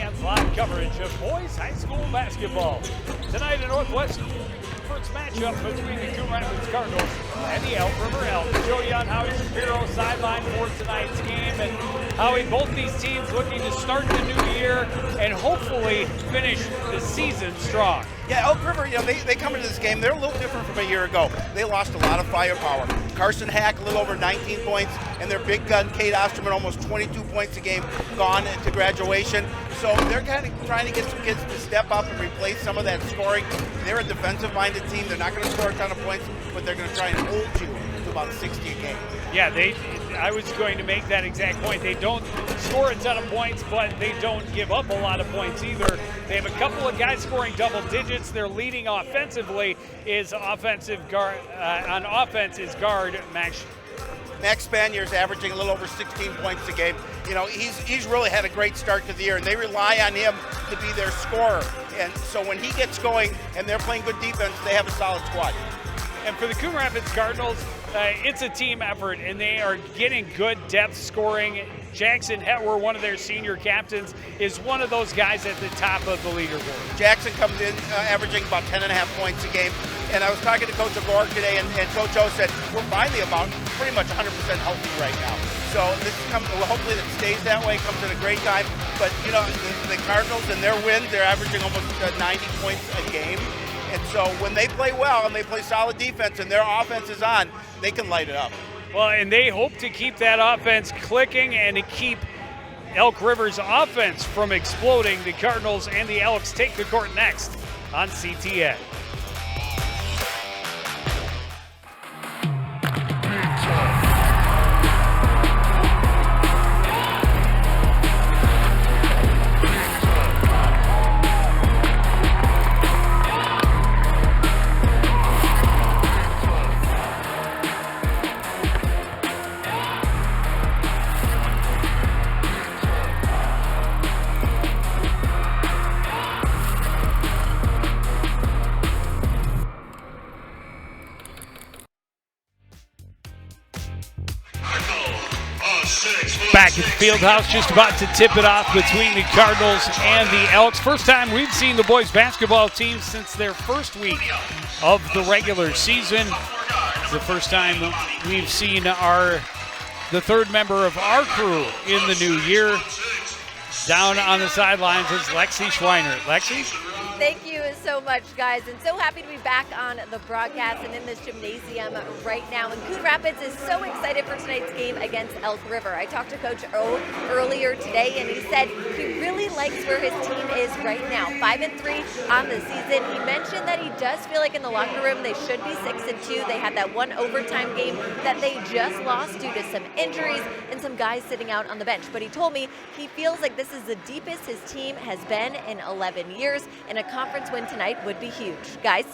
Fans live coverage of boys high school basketball. Tonight in Northwest, first matchup between the Coon Rapids Cardinals and the Elk River Elks. Joe Young, Howie Shapiro sideline for tonight's game. And Howie, both these teams looking to start the new year and hopefully finish the season strong. Yeah, Elk River, they come into this game, they're a little different from a year ago. They lost a lot of firepower. Carson Hack, a little over 19 points, and their big gun, Kate Osterman, almost 22 points a game, gone into graduation. So they're kind of trying to get some kids to step up and replace some of that scoring. They're a defensive-minded team. They're not going to score a ton of points, but they're going to try and hold you to about 60 a game. Yeah, I was going to make that exact point. They don't score a ton of points, but they don't give up a lot of points either. They have a couple of guys scoring double digits. Their leading offensively is offensive guard. On offense is guard Max Spanier's averaging a little over 16 points a game. He's really had a great start to the year, and they rely on him to be their scorer. And so when he gets going and they're playing good defense, they have a solid squad. And for the Coon Rapids Cardinals, it's a team effort, and they are getting good depth scoring. Jackson Hetwer, one of their senior captains, is one of those guys at the top of the leaderboard. Jackson comes in averaging about 10.5 points a game. And I was talking to Coach Agork today, and Coach O said, we're finally about pretty much 100% healthy right now. So hopefully that stays that way, comes at a great time. But, the Cardinals and their wins, they're averaging almost 90 points a game. And so when they play well and they play solid defense and their offense is on, they can light it up. Well, and they hope to keep that offense clicking and to keep Elk River's offense from exploding. The Cardinals and the Elks take the court next on CTN. Back at the field house, just about to tip it off between the Cardinals and the Elks. First time we've seen the boys basketball team since their first week of the regular season. It's the first time we've seen the third member of our crew in the new year. Down on the sidelines is Lexi Schweiner. Lexi? Thank you so much, guys, and so happy to be back on the broadcast and in this gymnasium right now. And Coon Rapids is so excited for tonight's game against Elk River. I talked to Coach O earlier today, and he said he really likes where his team is right now, 5-3 on the season. He mentioned that he does feel like in the locker room they should be 6-2. They had that one overtime game that they just lost due to some injuries and some guys sitting out on the bench. But he told me he feels like this is the deepest his team has been in 11 years, and a conference win tonight would be huge. Guys?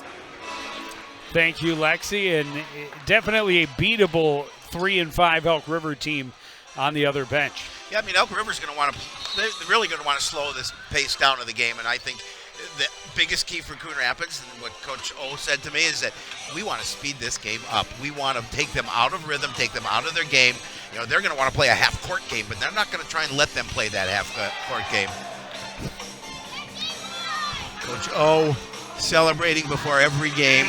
Thank you, Lexi, and definitely a beatable 3-5 Elk River team on the other bench. Yeah, Elk River's going to want to, they're really going to want to slow this pace down of the game, and I think the biggest key for Coon Rapids, and what Coach O said to me, is that we want to speed this game up. We want to take them out of rhythm, take them out of their game. They're going to want to play a half-court game, but they're not going to try and let them play that half-court game. Coach O celebrating before every game,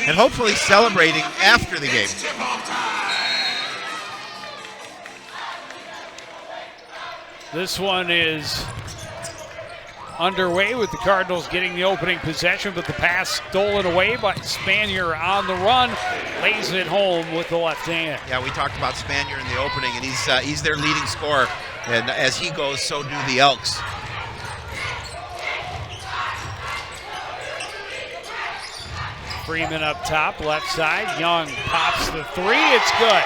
and hopefully celebrating after the game. This one is underway with the Cardinals getting the opening possession, but the pass stolen away by Spanier on the run, lays it home with the left hand. Yeah, we talked about Spanier in the opening, and he's their leading scorer, and as he goes, so do the Elks. Freeman up top, left side. Young pops the three. It's good.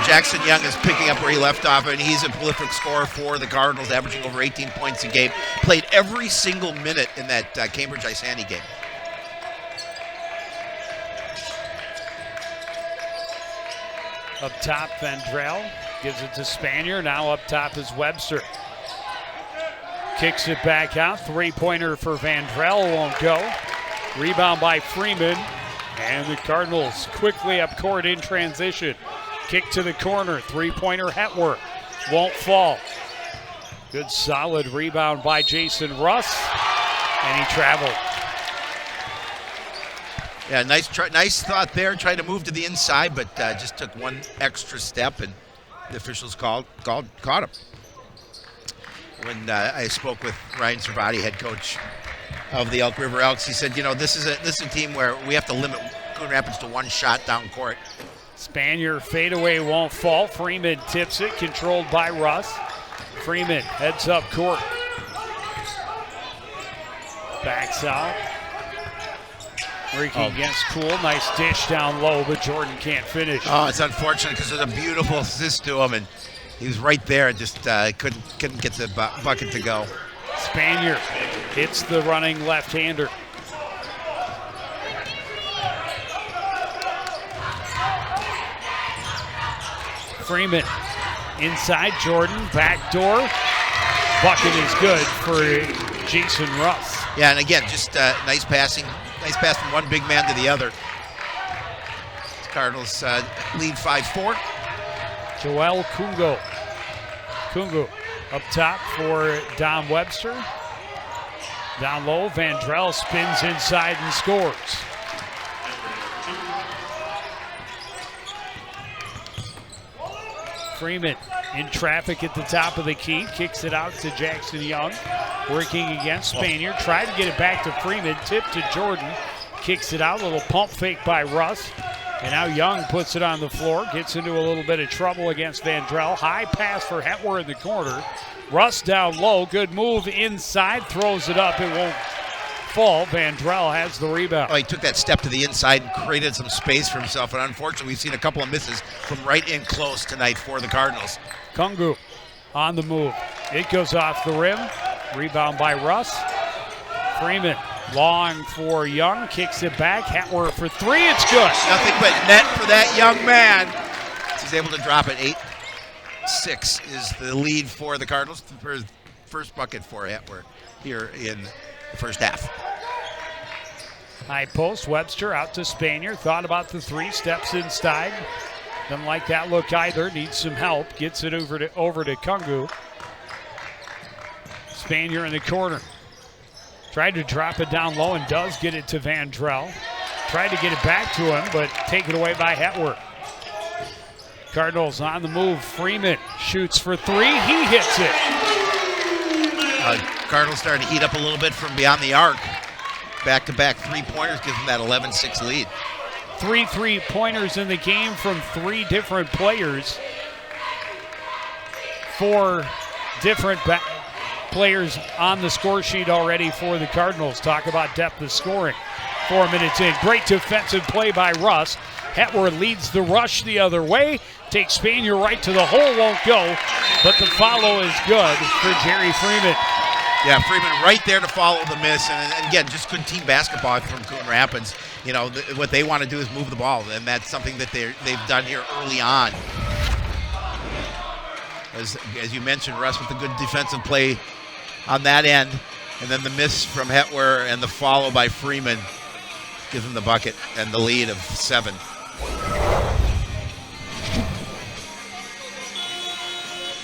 Jackson Young is picking up where he left off, and he's a prolific scorer for the Cardinals, averaging over 18 points a game. Played every single minute in that Cambridge Isani game. Up top, Vendrell gives it to Spanier. Now up top is Webster. Kicks it back out. Three-pointer for Vendrell won't go. Rebound by Freeman, and the Cardinals quickly up court in transition. Kick to the corner, three-pointer Hetwer, won't fall. Good solid rebound by Jason Russ, and he traveled. Yeah, nice thought there. Tried to move to the inside, but just took one extra step, and the officials caught him. When I spoke with Ryan Servati, head coach of the Elk River Elks, he said, this is a team where we have to limit Coon Rapids to one shot down court. Spanier fadeaway won't fall. Freeman tips it, controlled by Russ. Freeman heads up court. Backs out. Working against Cool. Nice dish down low, but Jordan can't finish. Oh, it's unfortunate because it's a beautiful assist to him, and he was right there and just couldn't get the bucket to go. Spanier hits the running left-hander. Freeman inside Jordan, backdoor. Bucket is good for Jason Russ. Yeah, and again, just nice passing. Nice pass from one big man to the other. Cardinals lead 5-4. Joel Kungo. Kungo up top for Dom Webster. Down low, Vandrell spins inside and scores. Freeman in traffic at the top of the key, kicks it out to Jackson Young. Working against Spanier, tried to get it back to Freeman, tip to Jordan, kicks it out, a little pump fake by Russ. And now Young puts it on the floor, gets into a little bit of trouble against Vandrell. High pass for Hetwer in the corner. Russ down low, good move inside, throws it up, it won't fall. Vandrell has the rebound. Oh, he took that step to the inside and created some space for himself, and unfortunately we've seen a couple of misses from right in close tonight for the Cardinals. Kungu on the move. It goes off the rim. Rebound by Russ. Freeman long for Young, kicks it back. Hetwer for three, it's good. Nothing but net for that young man. He's able to drop it. 8-6 is the lead for the Cardinals. First bucket for Hetwer here in the first half. High post, Webster out to Spanier. Thought about the three, steps inside. Doesn't like that look either, needs some help. Gets it over to Kungu. Spanier in the corner. Tried to drop it down low and does get it to Vandrell. Tried to get it back to him, but taken away by Hetwer. Cardinals on the move. Freeman shoots for three. He hits it. Cardinals starting to heat up a little bit from beyond the arc. Back-to-back three-pointers gives them that 11-6 lead. 3 3-pointers in the game from three different players. 4 different players on the score sheet already for the Cardinals. Talk about depth of scoring. 4 minutes in. Great defensive play by Russ. Hetwer leads the rush the other way. Takes Spanier right to the hole, won't go. But the follow is good for Jerry Freeman. Yeah, Freeman right there to follow the miss. And again, just good team basketball from Coon Rapids. You know, what they want to do is move the ball, and that's something that they've done here early on. As you mentioned, Russ with a good defensive play on that end, and then the miss from Hetwer and the follow by Freeman gives them the bucket and the lead of 7.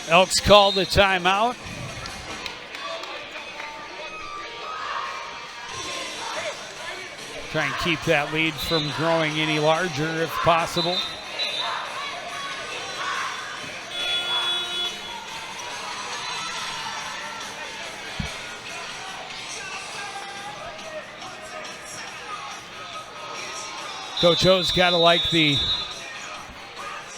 Elks call the timeout. Try and keep that lead from growing any larger if possible. Coach O's got to like the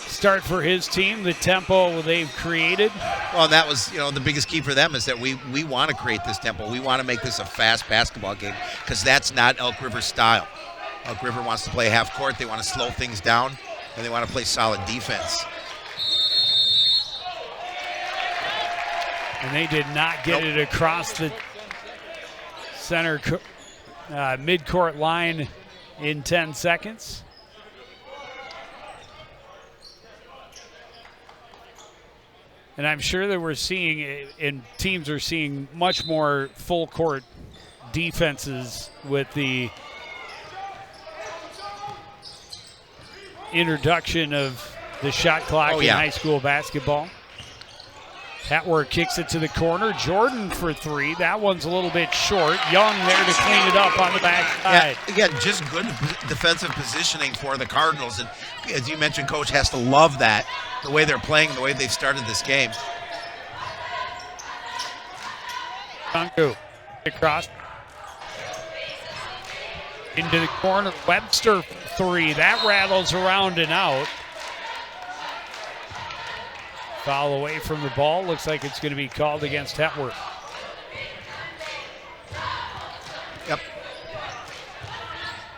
start for his team, the tempo they've created. Well, that was, the biggest key for them is that we want to create this tempo. We want to make this a fast basketball game because that's not Elk River's style. Elk River wants to play half court. They want to slow things down, and they want to play solid defense. And they did not get it across the center midcourt line in 10 seconds. And I'm sure that we're seeing, and teams are seeing much more full court defenses with the introduction of the shot clock in high school basketball. Petworth kicks it to the corner. Jordan for three. That one's a little bit short. Young there to clean it up on the backside. Yeah, again, just good defensive positioning for the Cardinals. And as you mentioned, Coach has to love that, the way they're playing, the way they've started this game. Kungu across. Into the corner. Webster three. That rattles around and out. Foul away from the ball. Looks like it's going to be called against Petworth. Yep.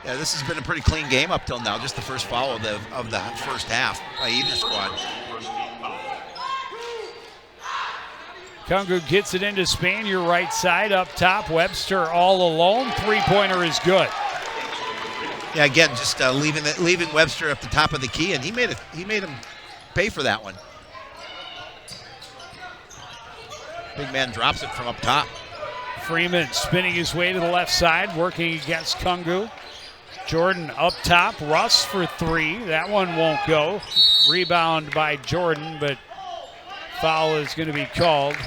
Yeah, this has been a pretty clean game up till now. Just the first foul of the first half by either squad. Kungu gets it into Spanier right side up top. Webster all alone. Three-pointer is good. Yeah, again, just leaving Webster at the top of the key, and he made him pay for that one. Big man drops it from up top. Freeman spinning his way to the left side, working against Kungu. Jordan up top. Russ for three. That one won't go. Rebound by Jordan, but foul is going to be called.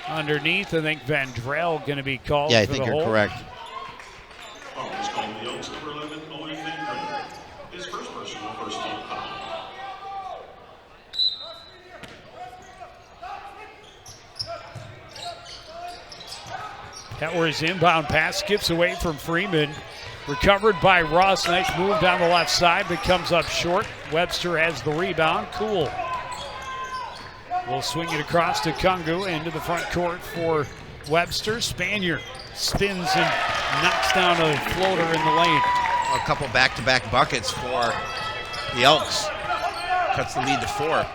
Underneath, I think Vandrell going to be called. Yeah, I for think the you're hold. correct. Petworth's inbound pass skips away from Freeman. Recovered by Russ. Nice move down the left side, but comes up short. Webster has the rebound. Cool. We'll swing it across to Kungu into the front court for Webster. Spanier spins and knocks down a floater in the lane. A couple back-to-back buckets for the Elks. Cuts the lead to 4.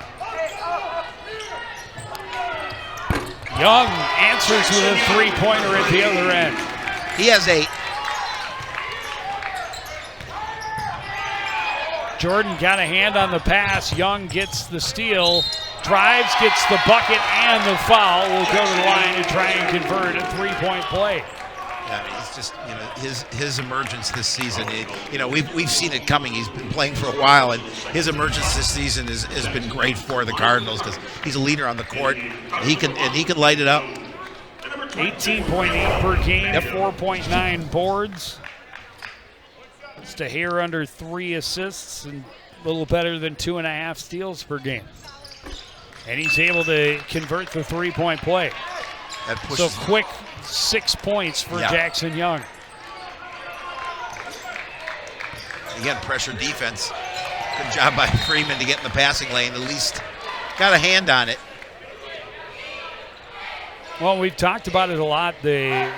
Young answers with a three-pointer at the other end. He has 8. Jordan got a hand on the pass. Young gets the steal, drives, gets the bucket and the foul. Will go to the line and try and convert a three-point play. Yeah, it's just, his emergence this season. We've seen it coming. He's been playing for a while, and his emergence this season has been great for the Cardinals because he's a leader on the court. He can light it up. 18.8 per game, 4.9 boards. Just a hair under 3 assists and a little better than 2.5 steals per game. And he's able to convert the three-point play. So quick 6 points for Jackson Young. Again, pressure defense. Good job by Freeman to get in the passing lane. At least got a hand on it. Well, we've talked about it a lot. The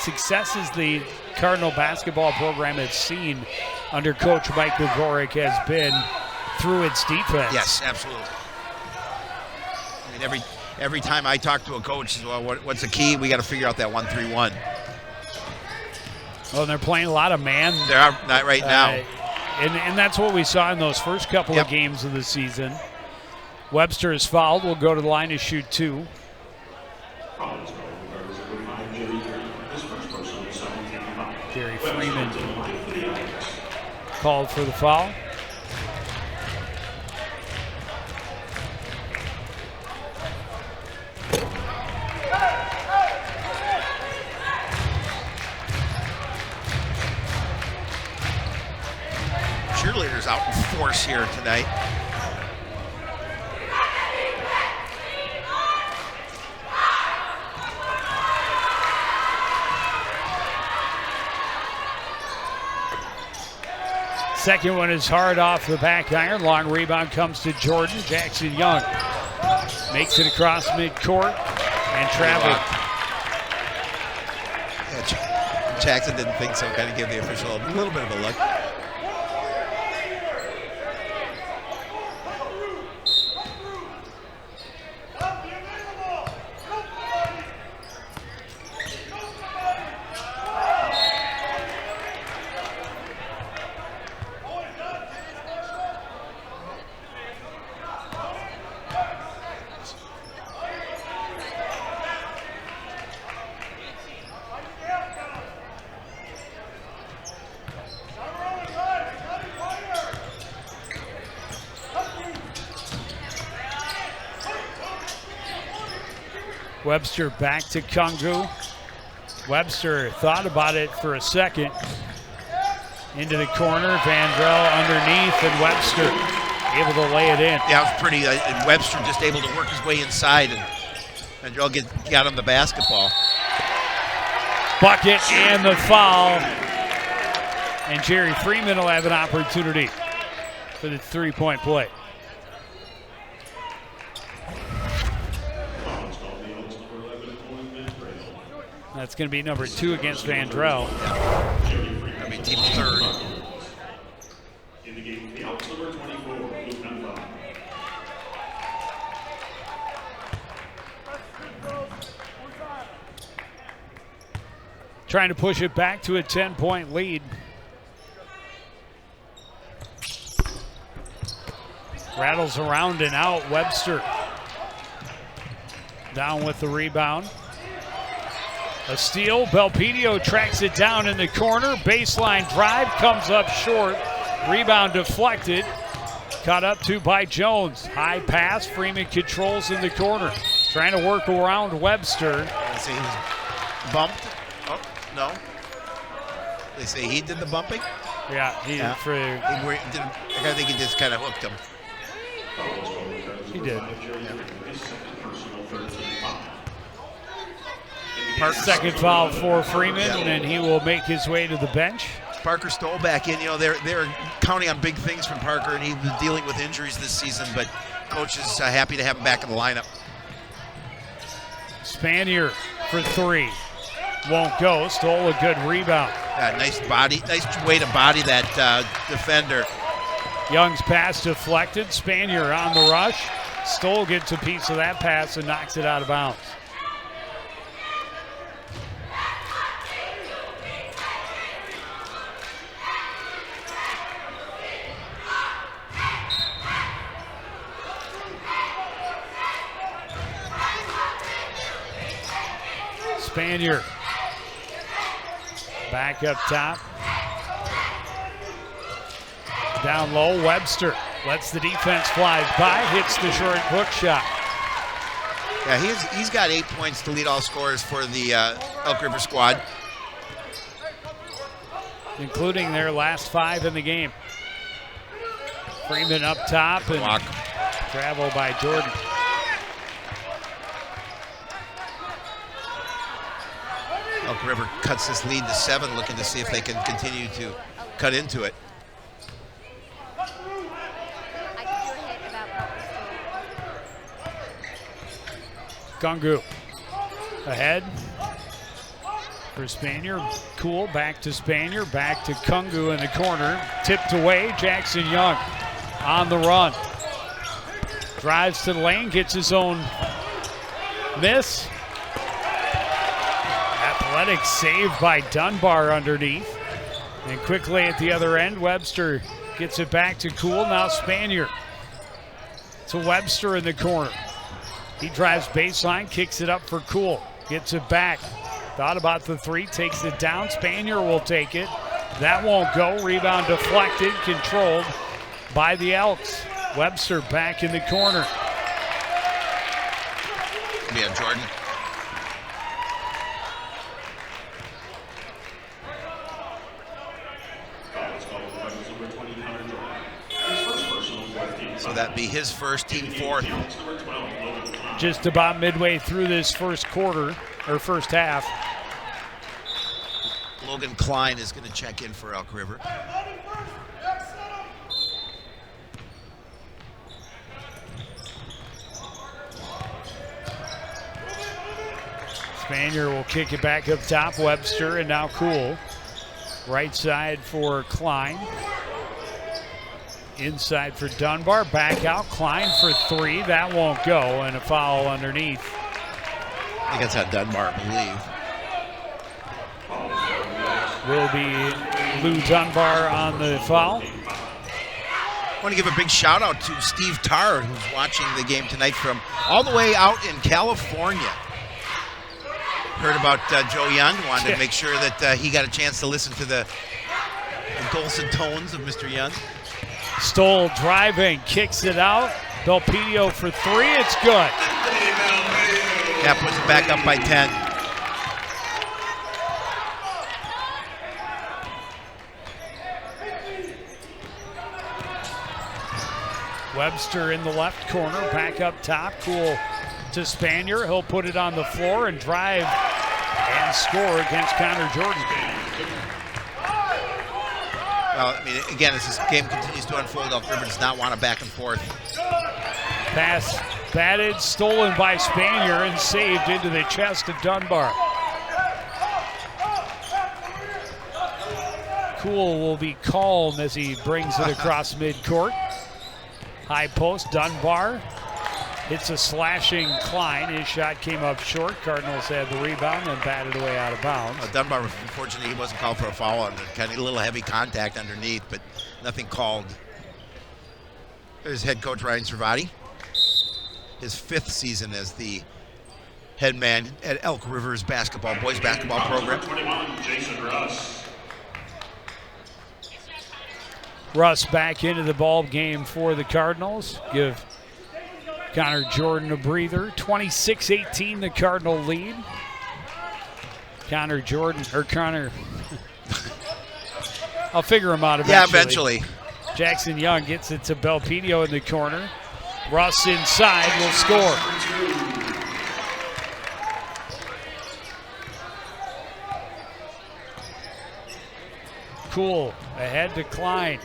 successes the Cardinal basketball program has seen under Coach Mike Gregoric has been through its defense. Yes, absolutely. I mean, every time I talk to a coach, well, what's the key? We got to figure out that 1-3-1. Well, they're playing a lot of man. They are not right now. And that's what we saw in those first couple of games of the season. Webster is fouled. Will go to the line to shoot 2. Gary Freeman called for the foul. Cheerleaders out in force here tonight. Second one is hard off the back iron. Long rebound comes to Jordan. Jackson Young makes it across midcourt and traveled. Yeah, Jackson didn't think so. Kind of gave the official a little bit of a look. Webster back to Kungu. Webster thought about it for a second. Into the corner, Vandrell underneath, and Webster able to lay it in. Yeah, it was pretty. And Webster just able to work his way inside, and Vandrell got him the basketball. Bucket and the foul. And Jerry Freeman will have an opportunity for the three-point play. That's going to be number 2 against Vandrell. I mean, team third. In the game, the Elks number 24, Luke number 5. Trying to push it back to a 10-point lead. Rattles around and out. Webster down with the rebound. A steal. Belpedio tracks it down in the corner. Baseline drive comes up short. Rebound deflected. Caught up to by Jones. High pass. Freeman controls in the corner. Trying to work around Webster. See, he was bumped. Oh, no. They say he did the bumping? Yeah, he did. I think he just kind of hooked him. He did. Second foul for Freeman, and he will make his way to the bench. Parker Stoll back in. You know, they're counting on big things from Parker, and he was dealing with injuries this season, but coach is happy to have him back in the lineup. Spanier for 3. Won't go. Stoll a good rebound. Nice way to body that defender. Young's pass deflected. Spanier on the rush. Stoll gets a piece of that pass and knocks it out of bounds. Spanier back up top. Down low, Webster lets the defense fly by, hits the short hook shot. Yeah, he's got 8 points to lead all scorers for the Elk River squad, including their last 5 in the game. Freeman up top and block. Travel by Jordan. Elk River cuts this lead to 7, looking to see if they can continue to cut into it. Kungu ahead for Spanier. Cool, back to Spanier, back to Kungu in the corner. Tipped away, Jackson Young on the run. Drives to the lane, gets his own miss. Athletic save by Dunbar underneath. And quickly at the other end, Webster gets it back to Cool. Now Spanier to Webster in the corner. He drives baseline, kicks it up for Cool. Gets it back. Thought about the 3, takes it down. Spanier will take it. That won't go. Rebound deflected, controlled by the Elks. Webster back in the corner. Yeah, Jordan. So that'd be his first, team 4th. Just about midway through this first quarter, or first half. Logan Klein is going to check in for Elk River. Spanier will kick it back up top. Webster and now Cool. Right side for Klein. Inside for Dunbar. Back out. Klein for 3. That won't go. And a foul underneath. I think that's how Dunbar, I Will be Lou Dunbar on the foul. I want to give a big shout out to Steve Tarr, who's watching the game tonight from all the way out in California. Heard about Joe Young, wanted to make sure that he got a chance to listen to the dulcet tones of Mr. Young. Stoll driving, kicks it out. Belpedio for 3, it's good. That puts it back up by 10. Webster in the left corner, back up top. Cool to Spanier. He'll put it on the floor and drive and score against Connor Jordan. Well, I mean, again, as this game continues to unfold, Elk River does not want a back and forth. Pass batted, stolen by Spanier, and saved into the chest of Dunbar. Cool will be calm as he brings it across midcourt. High post, Dunbar hits a slashing Klein. His shot came up short. Cardinals had the rebound and batted away out of bounds. Well, Dunbar, unfortunately, he wasn't called for a foul. And kind of a little heavy contact underneath, but nothing called. There's head coach Ryan Servati. His 5th season as the head man at Elk River's boys basketball program. 21, Jason Russ. Russ back into the ball game for the Cardinals. Give Connor Jordan a breather. 26-18 the Cardinal lead. Connor I'll figure him out eventually. Yeah, eventually. Jackson Young gets it to Belpedio in the corner. Russ inside will score. Cool ahead to Klein.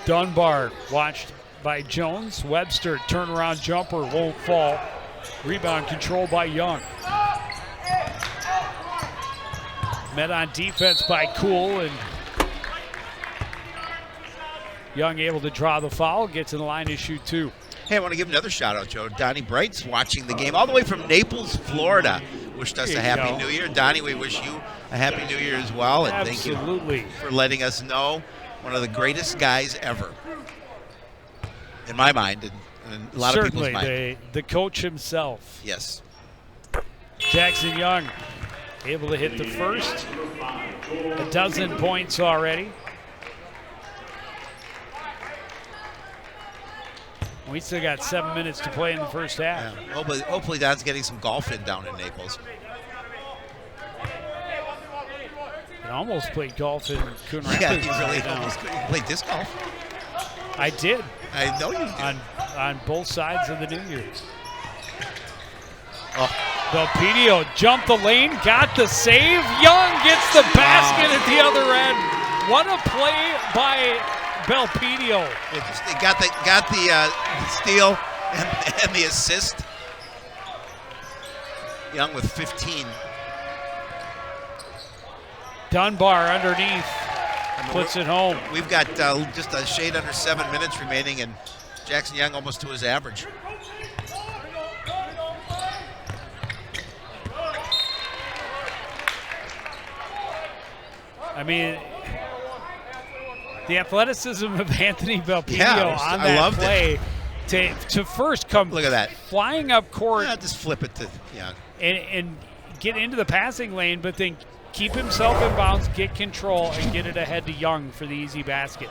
Dunbar watched by Jones. Webster turnaround jumper won't fall. Rebound control by Young. Met on defense by Cool, and Young able to draw the foul, gets in the line to shoot 2. Hey, I want to give another shout out, Joe. Donnie Bright's watching the game all the way from Naples, Florida. Wished us a happy new year. Donnie, we wish you a happy new year as well. And absolutely. Thank you for letting us know. One of the greatest guys ever, in my mind, and a lot of people's mind. Certainly, the coach himself. Yes. Jackson Young able to hit the first. A dozen points already. We still got 7 minutes to play in the first half. Yeah. Hopefully Don's getting some golf in down in Naples. I almost played golf in Coon Rapids. Yeah, you really almost played disc golf. I did. I know you did. On both sides of the New Year's. Oh. Belpedio jumped the lane, got the save. Young gets the basket at the other end. What a play by Belpedio. It got the steal and the assist. Young with 15. Dunbar underneath, puts it home. We've got just a shade under 7 minutes remaining, and Jackson Young almost to his average. I mean, the athleticism of Anthony Belpedio on that play to first come look at that flying up court. Yeah, just flip it to Young and get into the passing lane, but then keep himself in bounds, get control, and get it ahead to Young for the easy basket.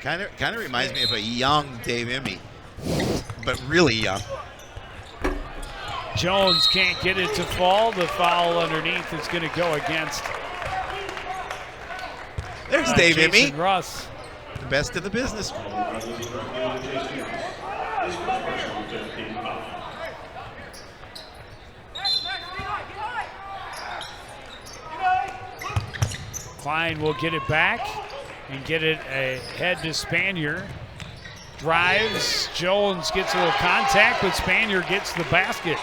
Kind of reminds me of a young Dave Emmy, but really young. Jones can't get it to fall. The foul underneath is going to go against. There's Dave Emmy. Russ. The best in the business. Klein will get it back and get it ahead to Spanier. Drives, Jones gets a little contact, but Spanier gets the basket.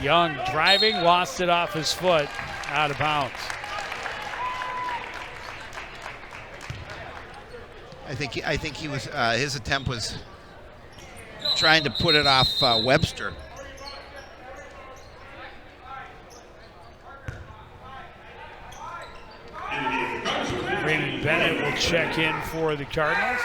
Young driving, lost it off his foot, out of bounds. I think he was his attempt was trying to put it off Webster. Raymond Bennett will check in for the Cardinals.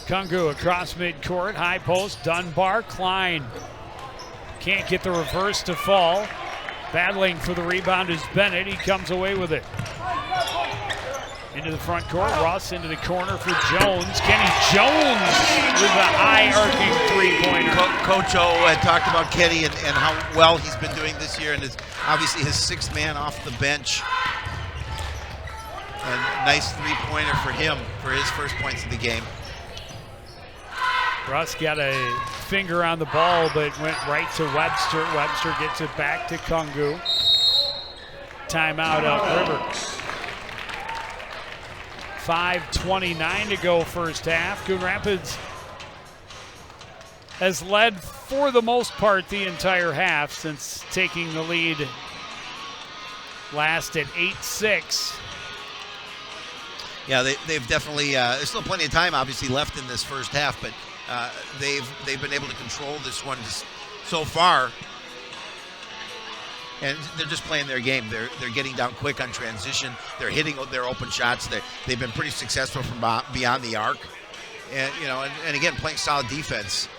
Kungu across midcourt, high post, Dunbar, Klein. Can't get the reverse to fall. Battling for the rebound is Bennett. He comes away with it. Into the front court, Russ into the corner for Jones. Kenny Jones with a high arcing three-pointer. Coach O had talked about Kenny and how well he's been doing this year, and it's obviously his sixth man off the bench. And nice three-pointer for him for his first points of the game. Russ got a finger on the ball, but went right to Webster. Webster gets it back to Kungu. Timeout upriver. 5:29 to go first half. Coon Rapids has led for the most part the entire half since taking the lead last at 8-6. Yeah, they've definitely, there's still plenty of time obviously left in this first half, but they've been able to control this one just so far. And they're just playing their game. They're getting down quick on transition. They're hitting their open shots. They've been pretty successful from beyond the arc, and and again playing solid defense.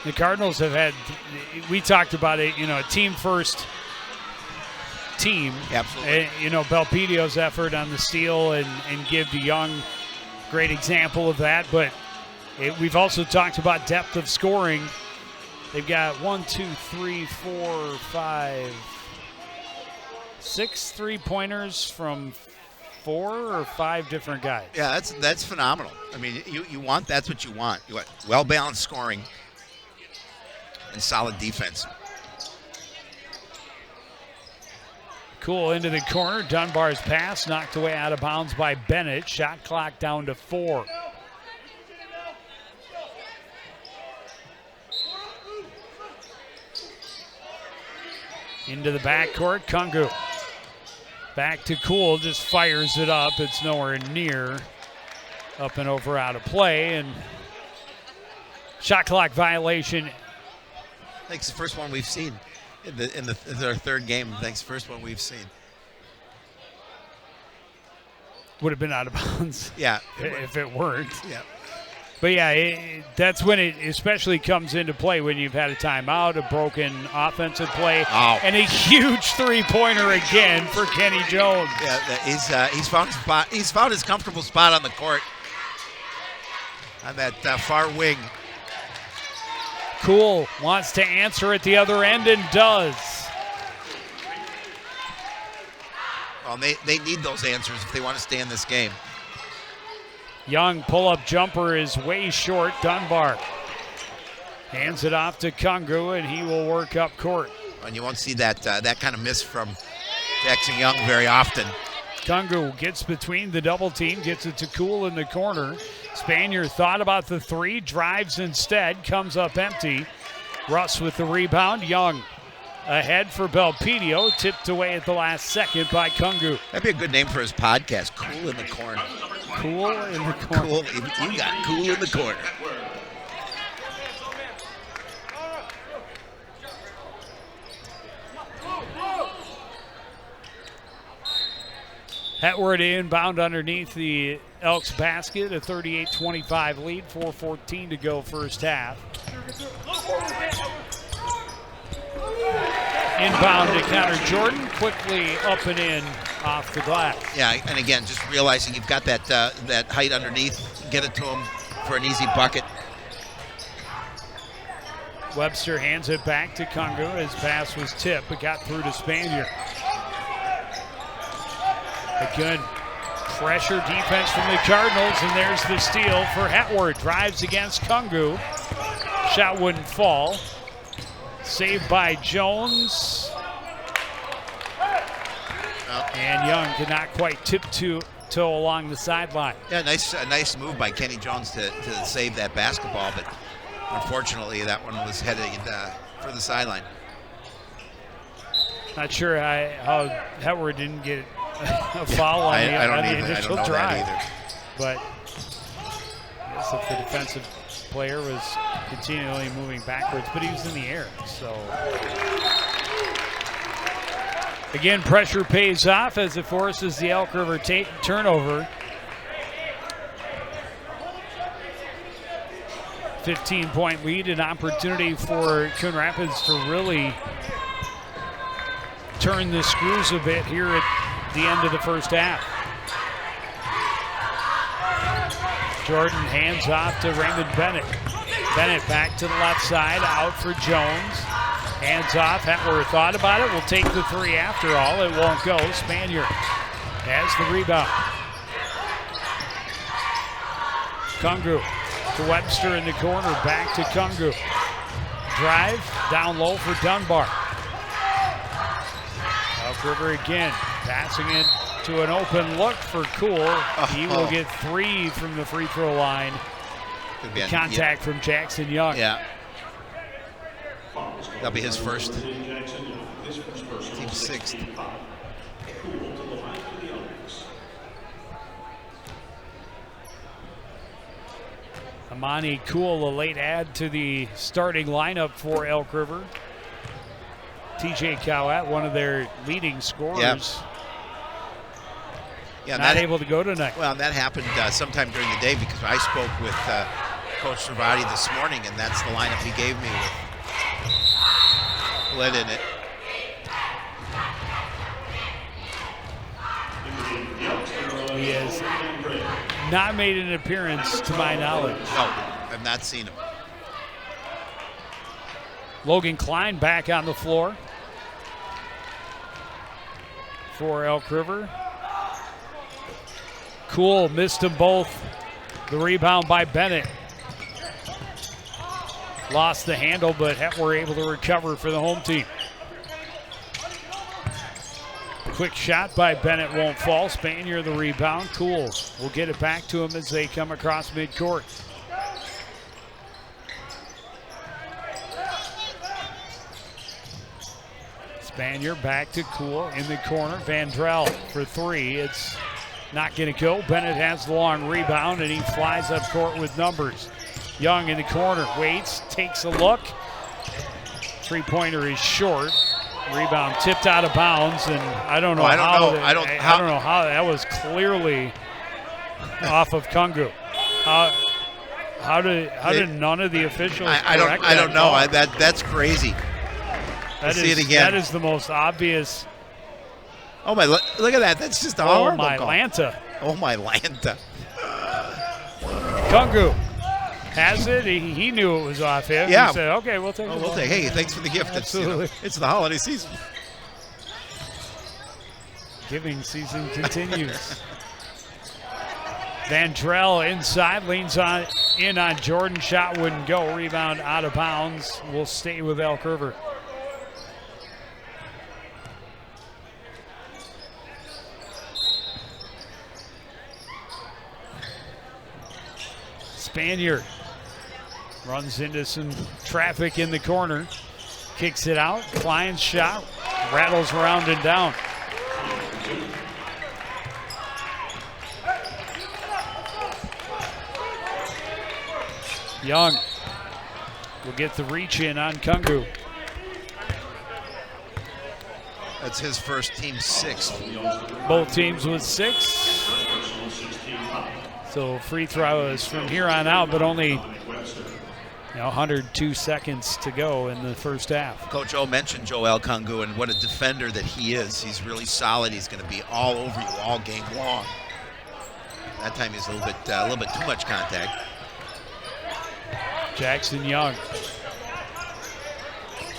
The Cardinals have had, we talked about it, a team-first team. Absolutely. Belpedio's effort on the steal and give DeYoung great example of that. But we've also talked about depth of scoring. They've got 6 3-pointers from 4 or 5 different guys. Yeah, that's phenomenal. I mean, that's what you want. You want well-balanced scoring and solid defense. Cool into the corner. Dunbar's pass knocked away out of bounds by Bennett. Shot clock down to 4. Into the backcourt, Kungu. Back to Cool, just fires it up. It's nowhere near. Up and over out of play, and shot clock violation. I think it's the first one we've seen in our third game. I think it's the first one we've seen. Would have been out of bounds. Yeah. If it weren't. Yeah. But yeah, that's when it especially comes into play, when you've had a timeout, a broken offensive play, and a huge three-pointer again for Kenny Jones. Yeah, he's found his spot. He's found his comfortable spot on the court on that far wing. Cool wants to answer at the other end and does. Well, they need those answers if they want to stay in this game. Young pull-up jumper is way short. Dunbar hands it off to Kungu, and he will work up court. And you won't see that kind of miss from Jackson Young very often. Kungu gets between the double team, gets it to Cool in the corner. Spanier thought about the three, drives instead, comes up empty. Russ with the rebound. Young ahead for Belpedio, tipped away at the last second by Kungu. That'd be a good name for his podcast, Cool in the Corner. Cool in the corner. Cool, you got Cool in the Corner. Hetward inbound underneath the Elks basket, a 38-25 lead, 4:14 to go first half. Inbound to counter Jordan, quickly up and in off the glass. Yeah, and again, just realizing you've got that height underneath, get it to him for an easy bucket. Webster hands it back to Kungu. His pass was tipped, but got through to Spanier. A good pressure defense from the Cardinals, and there's the steal for Hetward. Drives against Kungu. Shot wouldn't fall. Saved by Jones. And Young did not quite tip toe along the sideline. Yeah, nice move by Kenny Jones to save that basketball, but unfortunately that one was headed for the sideline. Not sure how Hetwer didn't get a foul on the initial drive. But I guess if the defensive player was continually moving backwards, but he was in the air. So again, pressure pays off as it forces the Elk River turnover. 15-point lead, an opportunity for Coon Rapids to really turn the screws a bit here at the end of the first half. Jordan hands off to Raymond Bennett. Bennett back to the left side, out for Jones. Hands off, Hetwer thought about it, will take the three after all. It won't go. Spanier has the rebound. Kungu to Webster in the corner, back to Kungu. Drive, down low for Dunbar. Elk River again, passing it to an open look for Cool. He will get three from the free throw line. Contact from Jackson Young. Yeah. That'll be his first. Team sixth. Amani Cool, a late add to the starting lineup for Elk River. TJ Cowett, one of their leading scorers. Yeah, not able to go tonight. Well, that happened sometime during the day because I spoke with Coach Cervati this morning, and that's the lineup he gave me with Led in it. He has not made an appearance to my knowledge. No, I've not seen him. Logan Klein back on the floor for Elk River. Cool missed them both. The rebound by Bennett. Lost the handle, but were able to recover for the home team. Quick shot by Bennett won't fall. Spanier the rebound. Cool will get it back to him as they come across midcourt. Spanier back to Cool in the corner. Vandrell for three. It's not going to go. Bennett has the long rebound, and he flies up court with numbers. Young in the corner, waits, takes a look. Three-pointer is short. Rebound tipped out of bounds, and I don't know how that was clearly off of Kungu. How did none of the officials? I don't know. That's crazy. See it again. That is the most obvious. Oh my! Look at that. That's just a horrible call. Lanta. Oh my Lanta. Kungu has it. He knew it was off him. Yeah. He said, "Okay, we'll take it." We'll take. Hey, thanks for the gift. Absolutely. It's the holiday season. Giving season continues. Vandrell inside, leans in on Jordan. Shot wouldn't go. Rebound out of bounds. Will stay with Elk River. Spanier runs into some traffic in the corner, kicks it out. Klein's shot rattles around and down. Young will get the reach in on Kungu. That's his first, team sixth. Both teams with 6. So free throw is from here on out, but only 102 seconds to go in the first half. Coach O mentioned Joel Kungu and what a defender that he is. He's really solid. He's going to be all over you all game long. That time he's a little bit too much contact. Jackson Young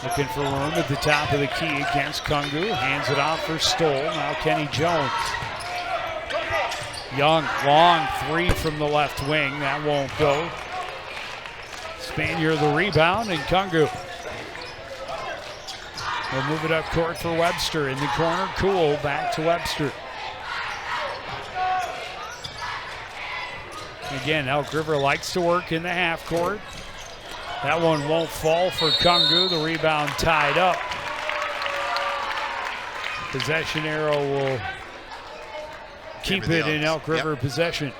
looking for room at the top of the key against Kungu. Hands it off for Stoll. Now Kenny Jones. Young, long three from the left wing. That won't go. Spanier the rebound, and Kungu will move it up court for Webster. In the corner, Cool back to Webster. Again, Elk River likes to work in the half court. That one won't fall for Kungu. The rebound tied up. Possession arrow will keep it in Elk River possession.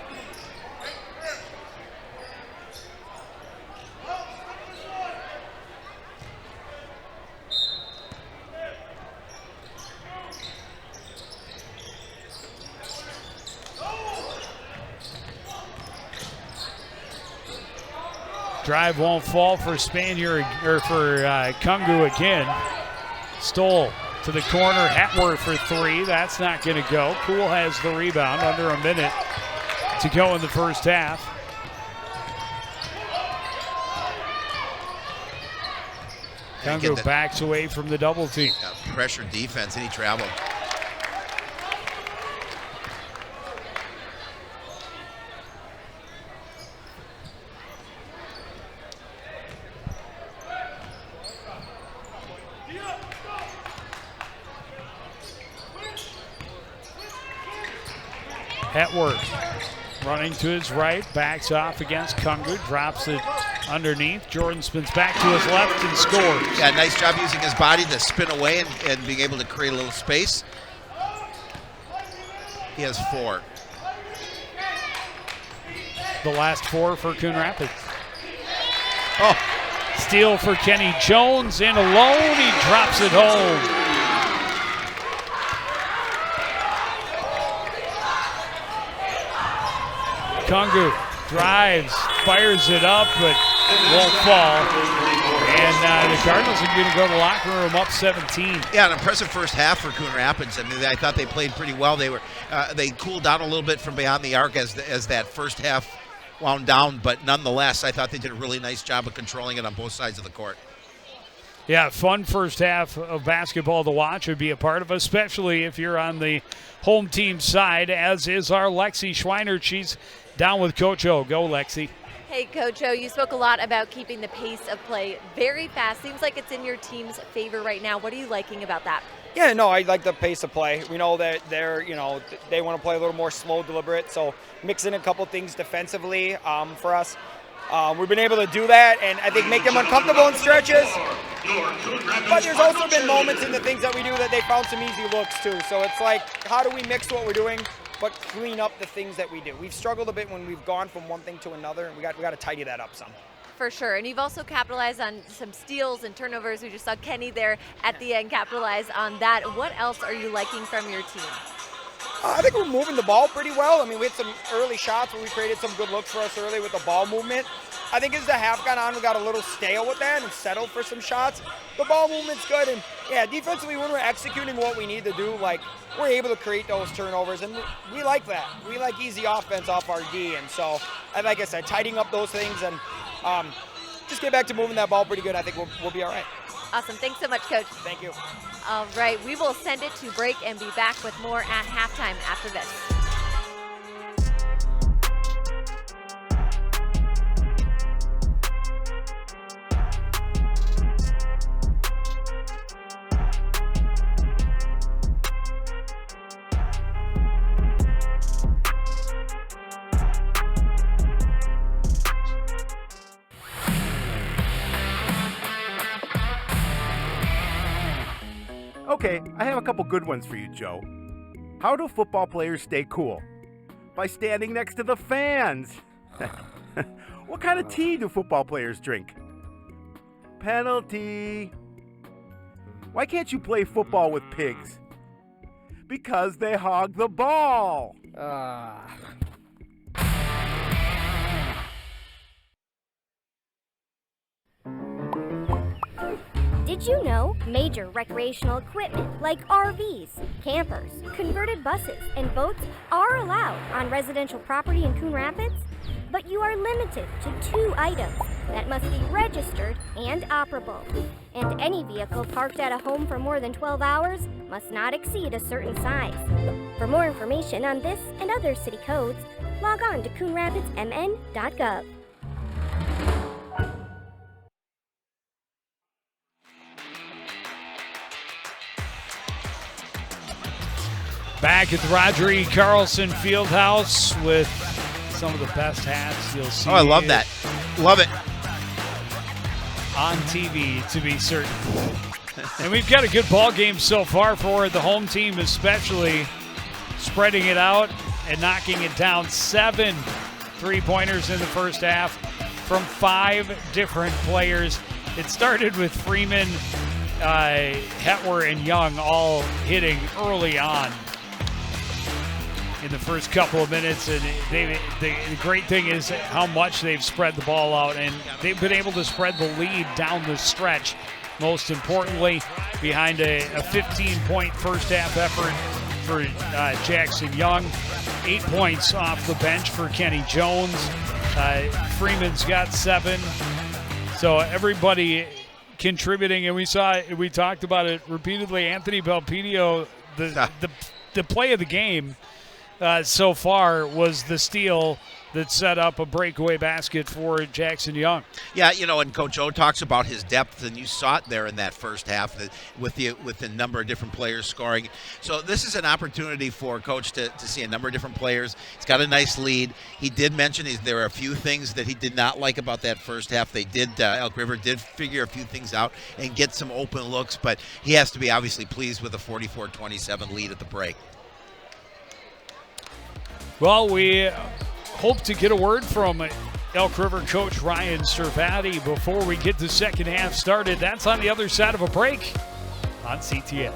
Drive won't fall for Spanier or for Kungu again. Stoll to the corner, Hatworth for three. That's not going to go. Poole has the rebound. Under a minute to go in the first half. Kungu backs away from the double team. Pressure defense, and he traveled. Hatworth running to his right, backs off against Kungu, drops it underneath. Jordan spins back to his left and scores. Yeah, nice job using his body to spin away and being able to create a little space. He has 4. The last 4 for Coon Rapids. Oh. Steal for Kenny Jones, in alone, he drops it home. Kungu drives, fires it up, but won't fall. And the Cardinals are going to go to the locker room up 17. Yeah, an impressive first half for Coon Rapids. I mean, I thought they played pretty well. They cooled down a little bit from beyond the arc as that first half wound down, but nonetheless, I thought they did a really nice job of controlling it on both sides of the court. Yeah, fun first half of basketball to watch and be a part of, especially if you're on the home team side, as is our Lexi Schweiner. She's down with Coach O. Go, Lexi. Hey, Coach O, you spoke a lot about keeping the pace of play very fast. Seems like it's in your team's favor right now. What are you liking about that? Yeah, no, I like the pace of play. We know that they want to play a little more slow, deliberate, so mix in a couple things defensively for us. We've been able to do that, and I think make them uncomfortable in stretches. But there's also been moments in the things that we do that they found some easy looks too. So it's like, how do we mix what we're doing, but clean up the things that we do? We've struggled a bit when we've gone from one thing to another, and we got to tidy that up some. For sure, and you've also capitalized on some steals and turnovers. We just saw Kenny there at the end capitalize on that. What else are you liking from your team? I think we're moving the ball pretty well. I mean, we had some early shots where we created some good looks for us early with the ball movement. I think as the half got on, we got a little stale with that and settled for some shots. The ball movement's good, and yeah, defensively, when we're executing what we need to do, like, we're able to create those turnovers, and we like that. We like easy offense off our D, and so, like I said, tidying up those things and just get back to moving that ball pretty good. I think we'll be all right. Awesome. Thanks so much, Coach. Thank you. All right, we will send it to break and be back with more at halftime after this. Okay, I have a couple good ones for you, Joe. How do football players stay cool? By standing next to the fans. What kind of tea do football players drink? Penalty. Why can't you play football with pigs? Because they hog the ball. Did you know major recreational equipment like RVs, campers, converted buses, and boats are allowed on residential property in Coon Rapids? But you are limited to 2 items that must be registered and operable. And any vehicle parked at a home for more than 12 hours must not exceed a certain size. For more information on this and other city codes, log on to coonrapidsmn.gov. Back at the Roger E. Carlson Fieldhouse with some of the best hats you'll see. Oh, I love that. Love it. On TV, to be certain. And we've got a good ball game so far for the home team, especially spreading it out and knocking it down. 7 3-pointers in the first half from 5 different players. It started with Freeman, Hetwer, and Young all hitting early on in the first couple of minutes, and the great thing is how much they've spread the ball out, and they've been able to spread the lead down the stretch. Most importantly, behind a 15-point first half effort for Jackson Young, 8 points off the bench for Kenny Jones. Freeman's got 7. So everybody contributing, and we talked about it repeatedly. Anthony Belpedio, the play of the game so far was the steal that set up a breakaway basket for Jackson Young. Yeah, and Coach O talks about his depth, and you saw it there in that first half with the number of different players scoring. So this is an opportunity for Coach to see a number of different players. He's got a nice lead. He did mention there are a few things that he did not like about that first half. They did, Elk River did figure a few things out and get some open looks, but he has to be obviously pleased with a 44-27 lead at the break. Well, we hope to get a word from Elk River coach Ryan Servati before we get the second half started. That's on the other side of a break on CTN.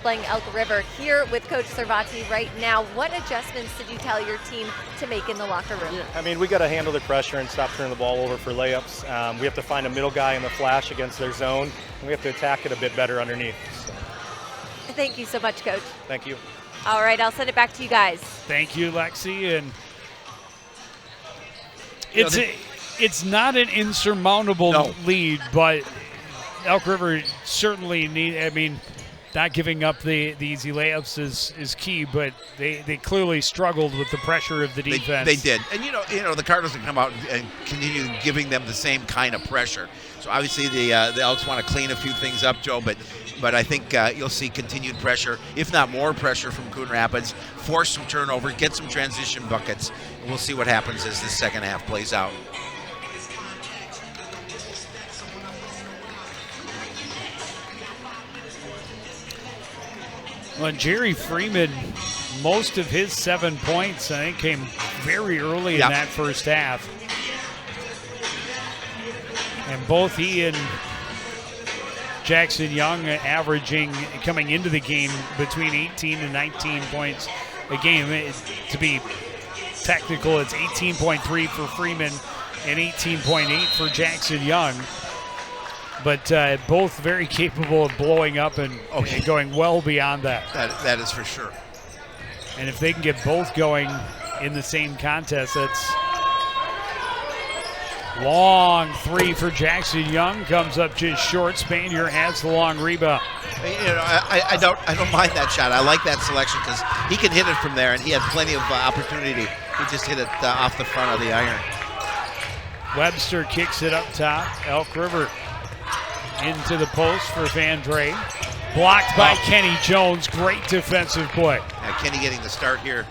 Playing Elk River here with Coach Servati right now. What adjustments did you tell your team to make in the locker room? I mean, we got to handle the pressure and stop turning the ball over for layups. We have to find a middle guy in the flash against their zone, and we have to attack it a bit better underneath. So. Thank you so much, Coach. Thank you. All right, I'll send it back to you guys. Thank you, Lexi. And it's not an insurmountable lead, but Elk River certainly not giving up the easy layups is key, but they clearly struggled with the pressure of the defense. They did. And, the Cardinals can come out and continue giving them the same kind of pressure. So, obviously, the Elks want to clean a few things up, Joe, but I think you'll see continued pressure, if not more pressure from Coon Rapids, force some turnover, get some transition buckets, and we'll see what happens as the second half plays out. Well, Jerry Freeman, most of his 7 points, I think, came very early in that first half. And both he and Jackson Young averaging, coming into the game, between 18 and 19 points a game. To be technical, it's 18.3 for Freeman and 18.8 for Jackson Young. But both very capable of blowing up and going well beyond that. That is for sure. And if they can get both going in the same contest, that's long 3 for Jackson Young. Comes up just short. Spanier has the long rebound. I don't mind that shot. I like that selection because he can hit it from there, and he had plenty of opportunity. He just hit it off the front of the iron. Webster kicks it up top. Elk River into the post for Van Dre. Blocked by Kenny Jones. Great defensive play. Yeah, Kenny getting the start here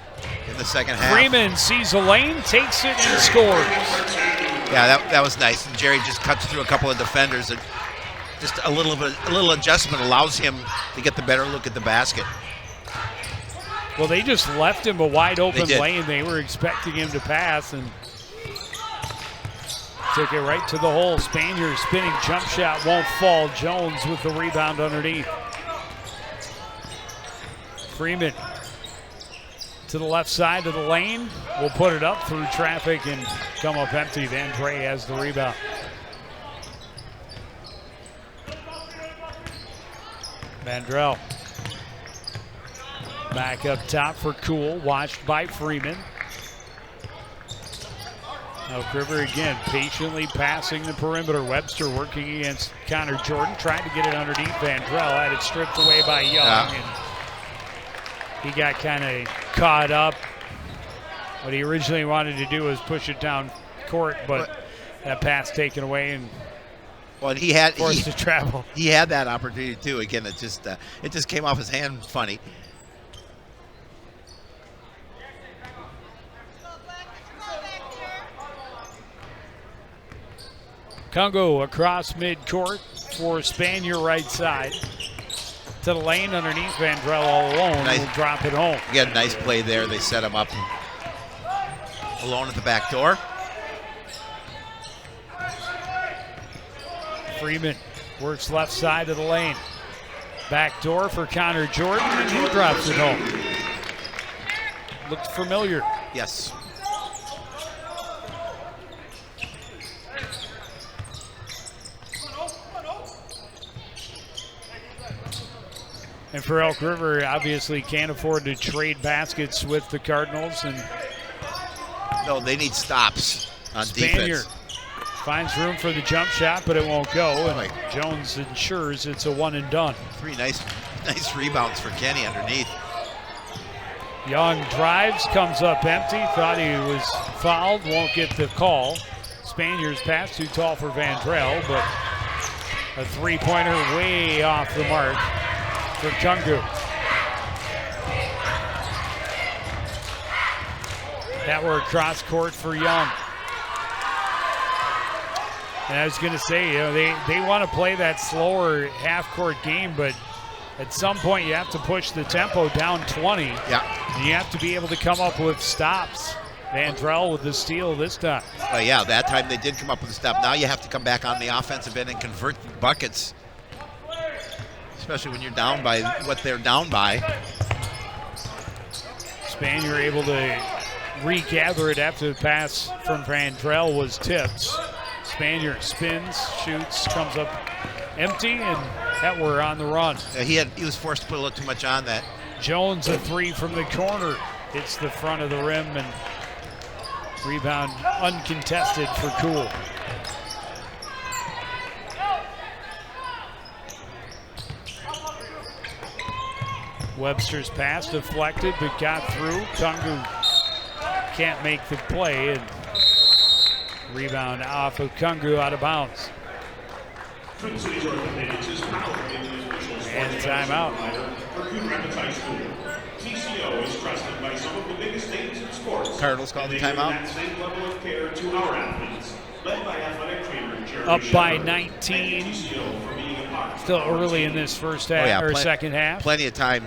in the second half. Freeman sees a lane, takes it, and scores. Yeah, that was nice. And Jerry just cuts through a couple of defenders. And just a little adjustment allows him to get the better look at the basket. Well, they just left him a wide open lane. They were expecting him to pass, and took it right to the hole. Spanier spinning jump shot won't fall. Jones with the rebound underneath. Freeman to the left side of the lane. Will put it up through traffic and come up empty. Van Dre has the rebound. Vandrell back up top for Cool, watched by Freeman. Elk River again patiently passing the perimeter. Webster working against Connor Jordan, trying to get it underneath Vandrell. Had it stripped away by Young, and he got kind of caught up. What he originally wanted to do was push it down court, but that pass taken away and forced to travel. He had that opportunity too. Again, it just came off his hand funny. Congo across midcourt for Spanier right side. To the lane underneath Vandrell all alone. Will drop it home. Again, nice play there. They set him up alone at the back door. Freeman works left side of the lane. Back door for Connor Jordan, and he drops it home. Looked familiar. Yes. And for Elk River, obviously can't afford to trade baskets with the Cardinals. And no, they need stops on Spanier defense. Finds room for the jump shot, but it won't go. And Jones ensures it's a one and done. 3 nice rebounds for Kenny underneath. Young drives, comes up empty. Thought he was fouled, won't get the call. Spanier's pass too tall for Vandrell, but a three-pointer way off the mark for Kungu. That were cross court for Young. And I was going to say, they want to play that slower half-court game, but at some point you have to push the tempo down 20. Yeah. And you have to be able to come up with stops. Vandrell with the steal this time. Well, yeah, that time they did come up with a stop. Now you have to come back on the offensive end and convert buckets, especially when you're down by what they're down by. Spanier able to regather it after the pass from Vandrell was tipped. Spanier spins, shoots, comes up empty, and that we're on the run. He was forced to put a little too much on that. Jones a three from the corner. Hits the front of the rim and rebound uncontested for Cool. Webster's pass deflected but got through. Kungu can't make the play, and rebound off of Kungu out of bounds. And timeout. Cardinals call the timeout. Up by 19. Still early in this first half or second half. Plenty of time.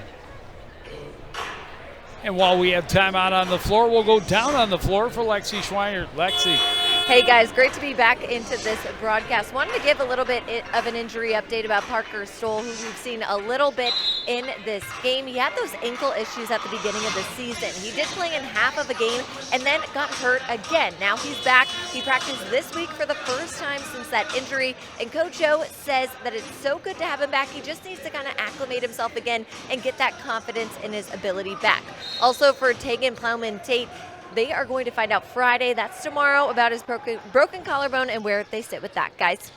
And while we have timeout on the floor, we'll go down on the floor for Lexi Schweiner. Lexi. Hey guys, great to be back into this broadcast. Wanted to give a little bit of an injury update about Parker Stoll, who we've seen a little bit in this game. He had those ankle issues at the beginning of the season. He did play in half of a game and then got hurt again. Now he's back. He practiced this week for the first time since that injury, and Coach O says that it's so good to have him back. He just needs to kind of acclimate himself again and get that confidence in his ability back. Also for Tegan Plowman-Tate, they are going to find out Friday, that's tomorrow, about his broken collarbone and where they sit with that, guys.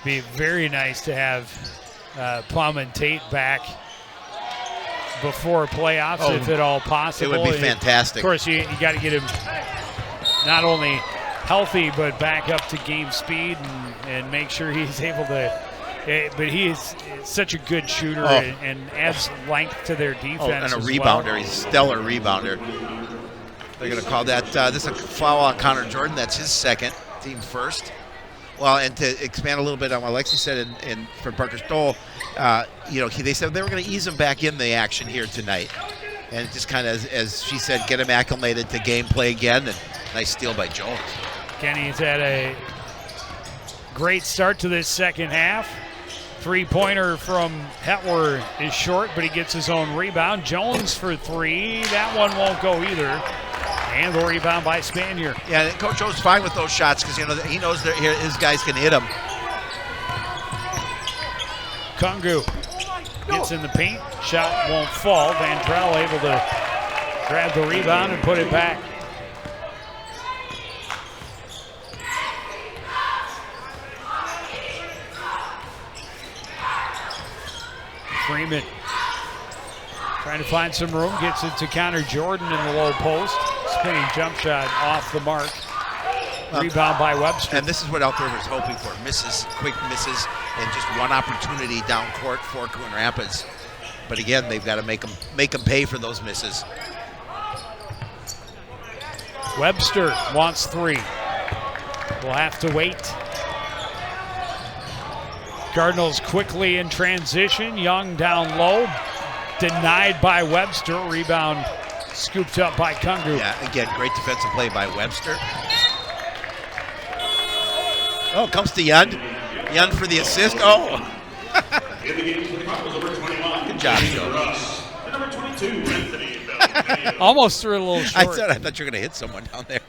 Be very nice to have Plowman-Tate back before playoffs, if at all possible. It would be fantastic. Of course, you got to get him not only healthy, but back up to game speed and make sure he's able to. But he is such a good shooter and adds length to their defense. And a rebounder. Well. He's a stellar rebounder. They're going to call that, this is a foul on Connor Jordan. That's his second, team first. Well, and to expand a little bit on what Lexi said and for Parker Stoll, they said they were going to ease him back in the action here tonight. And just kind of, as she said, get him acclimated to gameplay again. And nice steal by Jones. Kenny's had a great start to this second half. Three-pointer from Hetwer is short, but he gets his own rebound. Jones for three. That one won't go either. And the rebound by Spanier. Yeah, and Coach O's fine with those shots because he knows that his guys can hit them. Kungu Gets in the paint. Shot won't fall. Vandrell able to grab the rebound and put it back. Freeman trying to find some room. Gets it to Connor Jordan in the low post. Spinning jump shot off the mark. Rebound by Webster. And this is what Elk River's hoping for. Misses, quick misses, and just one opportunity down court for Coon Rapids. But again, they've got to make them pay for those misses. Webster wants 3. We'll have to wait. Cardinals quickly in transition. Young down low. Denied by Webster. Rebound scooped up by Kungu. Yeah, again, great defensive play by Webster. Oh, comes to Yund. Yund for the assist. Oh. Good job, Joe. Almost threw it a little short. I thought you were going to hit someone down there.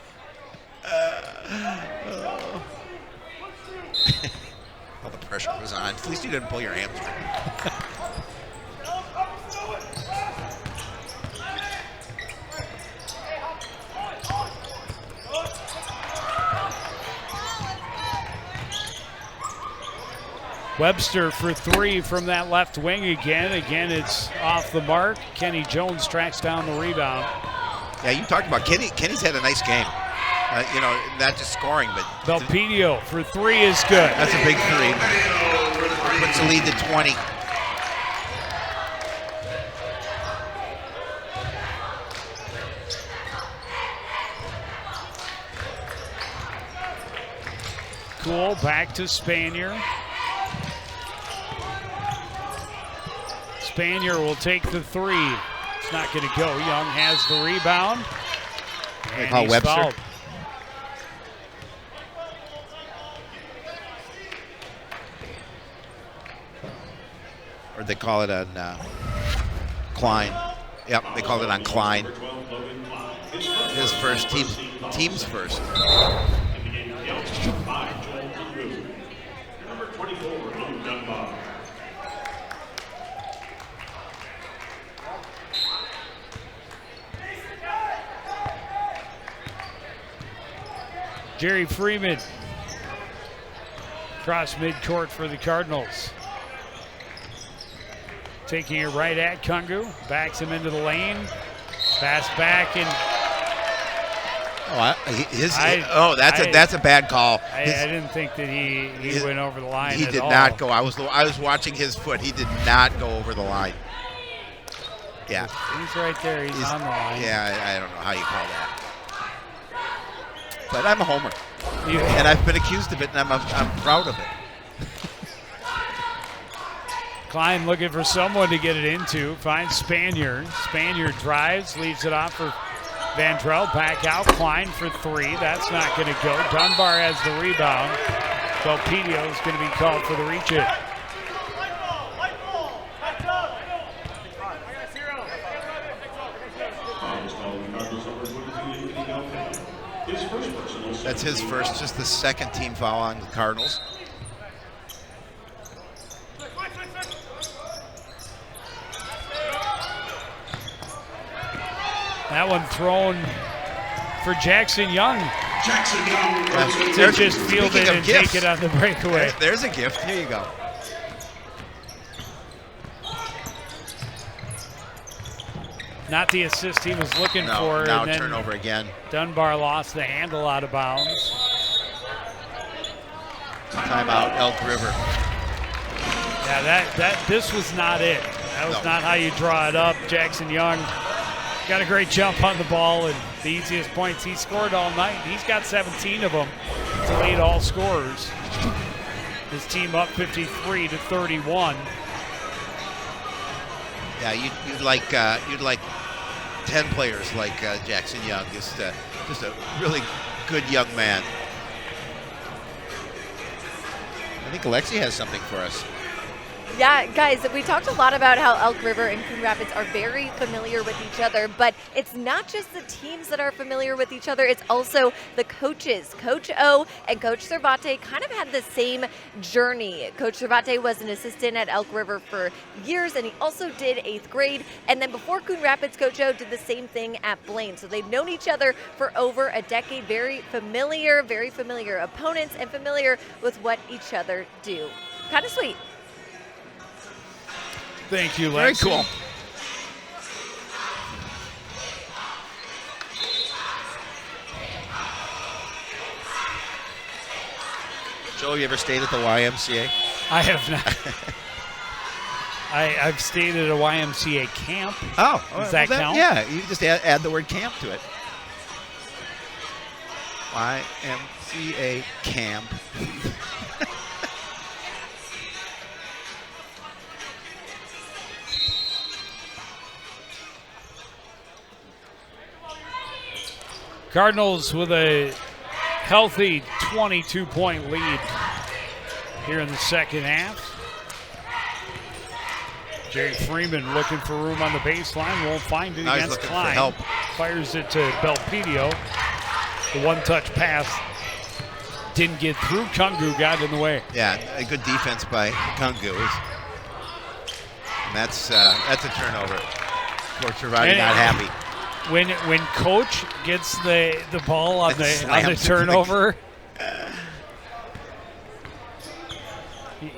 All the pressure was on. At least you didn't pull your hamstring. Webster for 3 from that left wing again. Again, it's off the mark. Kenny Jones tracks down the rebound. Yeah, you talked about Kenny. Kenny's had a nice game. Not just scoring, but Belpedio for 3 is good. That's a big 3. Puts the lead to 20. Cool, back to Spanier. Spanier will take the 3. It's not going to go. Young has the rebound. They call Webster. Fouled. Or they call it on Klein. Yep, they call it on Klein. His first, team's first. Jerry Freeman across midcourt for the Cardinals. Taking it right at Kungu. Backs him into the lane. Pass back and that's a bad call. I didn't think that he went over the line. He did not go. I was watching his foot. He did not go over the line. Yeah, he's right there. He's on the line. Yeah, I don't know how you call that. But I'm a homer, and I've been accused of it, and I'm proud of it. Klein looking for someone to get it into. Finds Spanier. Spanier drives, leaves it off for Vandrell. Back out. Klein for 3. That's not going to go. Dunbar has the rebound. Belpedio is going to be called for the reach-in. That's his first, just the second team foul on the Cardinals. That one thrown for Jackson Young. Jackson Young to just field it and take it on the breakaway. There's a gift. Here you go. Not the assist he was looking for. Now and then turnover again. Dunbar lost the handle out of bounds. Timeout, Elk River. Yeah, this was not it. That was not how you draw it up. Jackson Young got a great jump on the ball, and the easiest points he scored all night. He's got 17 of them to lead all scorers. His team up 53-31. Yeah, you'd like 10 players like Jackson Young, just a really good young man. I think Alexi has something for us. Yeah, guys, we talked a lot about how Elk River and Coon Rapids are very familiar with each other, but it's not just the teams that are familiar with each other, it's also the coaches. Coach O and Coach Cervate kind of had the same journey. Coach Cervate was an assistant at Elk River for years, and he also did 8th grade. And then before Coon Rapids, Coach O did the same thing at Blaine. So they've known each other for over a decade, very familiar opponents, and familiar with what each other do. Kind of sweet. Thank you, Lexi. Very cool. Joe, you ever stayed at the YMCA? I have not. I've stayed at a YMCA camp. Oh, does that count? Yeah, you just add the word camp to it. YMCA camp. Cardinals with a healthy 22-point lead here in the second half. Jerry Freeman looking for room on the baseline. Won't find it against Klein. Fires it to Belpedio. The one-touch pass didn't get through. Kungu got in the way. Yeah, a good defense by Kungu. And that's a turnover. Coach Cervati not happy. When Coach gets the ball on the turnover,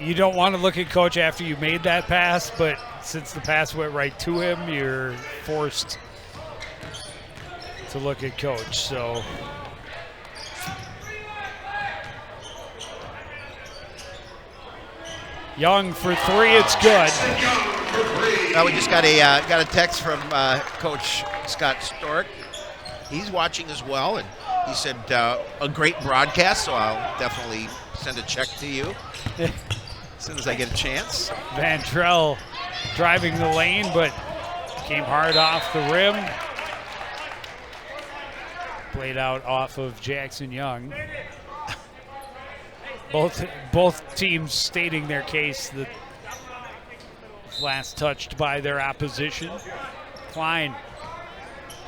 you don't want to look at Coach after you made that pass, but since the pass went right to him, you're forced to look at Coach. So Young for three, it's good. We just got a text from Coach Scott Stork. He's watching as well, and he said a great broadcast, so I'll definitely send a check to you as soon as I get a chance. Van Trell driving the lane, but came hard off the rim. Played out off of Jackson Young. Both teams stating their case that last touched by their opposition. Klein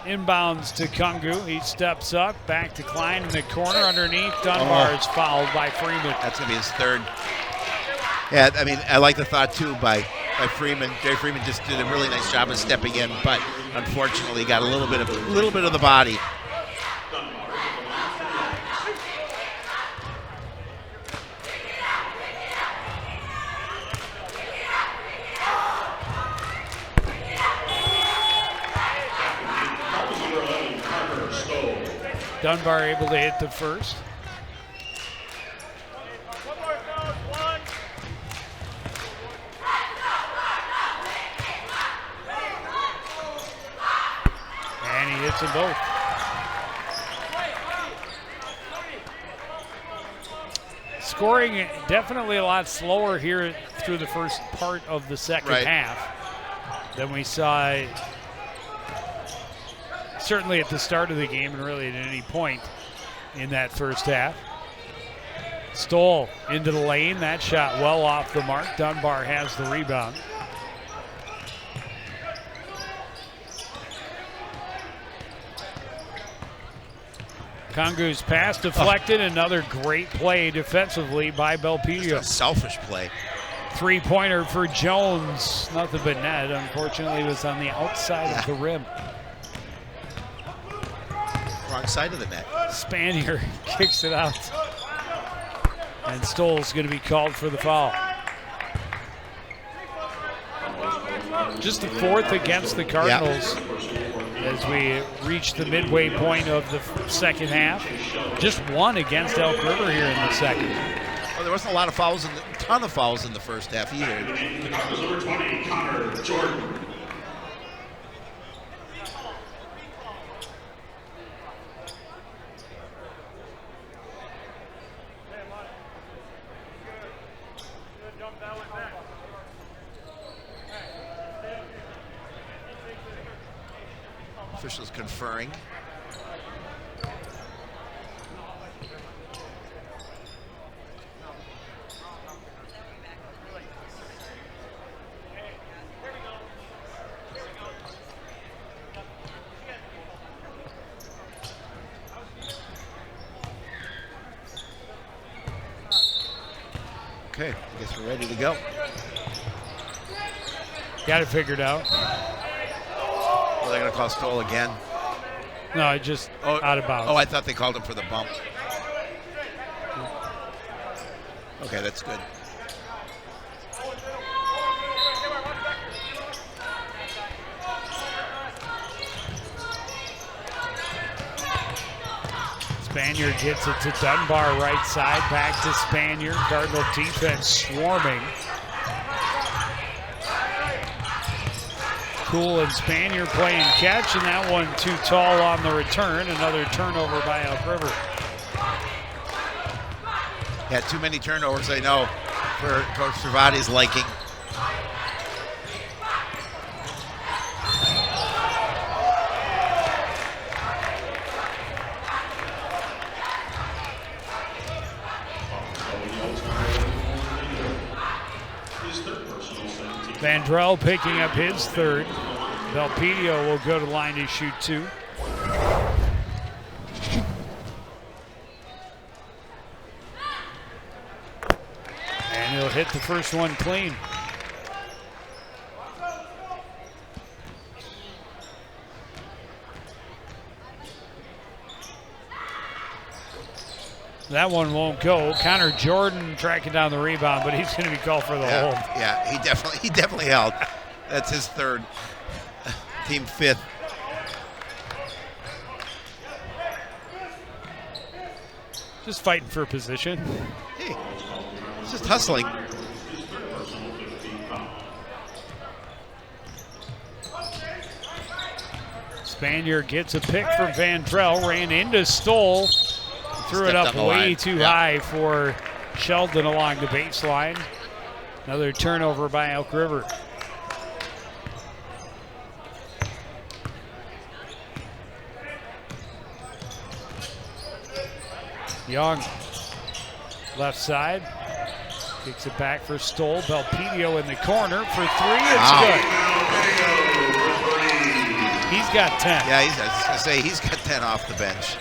inbounds to Kungu. He steps up, back to Klein in the corner underneath. Dunbar is fouled by Freeman. That's going to be his third. Yeah, I mean, I like the thought too by Freeman. Jerry Freeman just did a really nice job of stepping in, but unfortunately got a little bit of the body. Dunbar able to hit the first. And he hits them both. Scoring definitely a lot slower here through the first part of the second half than we saw certainly at the start of the game and really at any point in that first half. Stoll into the lane. That shot well off the mark. Dunbar has the rebound. Kungu's pass deflected. Another great play defensively by Belpedio. A selfish play. Three-pointer for Jones. Nothing but net. Unfortunately, it was on the outside of the rim. Wrong side of the net. Spanier kicks it out. And Stoll's going to be called for the foul. Just the fourth against the Cardinals as we reach the midway point of the second half. Just one against Elk River here in the second. Well, there wasn't a lot of fouls, ton of fouls in the first half either. Number 20, Connor Jordan. Officials conferring. Okay, I guess we're ready to go. Got it figured out. Are they going to call Stoll again? No, it just out of bounds. Oh, I thought they called him for the bump. Okay, that's good. Spaniard gets it to Dunbar right side, back to Spaniard. Cardinal defense swarming. Cool and Spaniard playing catch, and that one too tall on the return. Another turnover by Elk River. Yeah, too many turnovers, I know, for Coach Cervati's liking. Vandrell picking up his third. Belpedio will go to line to shoot 2. And he'll hit the first one clean. That one won't go. Connor Jordan tracking down the rebound, but he's going to be called for the hold. Yeah, he definitely held. That's his third, team 5th. Just fighting for position. Hey, he's just hustling. Spaniard gets a pick from Vandrell, ran into Stoll. Threw it up way too high for Sheldon along the baseline. Another turnover by Elk River. Young, left side, kicks it back for Stoll. Belpedio in the corner for 3. It's good. He's got 10. Yeah, I was going to say he's got 10 off the bench.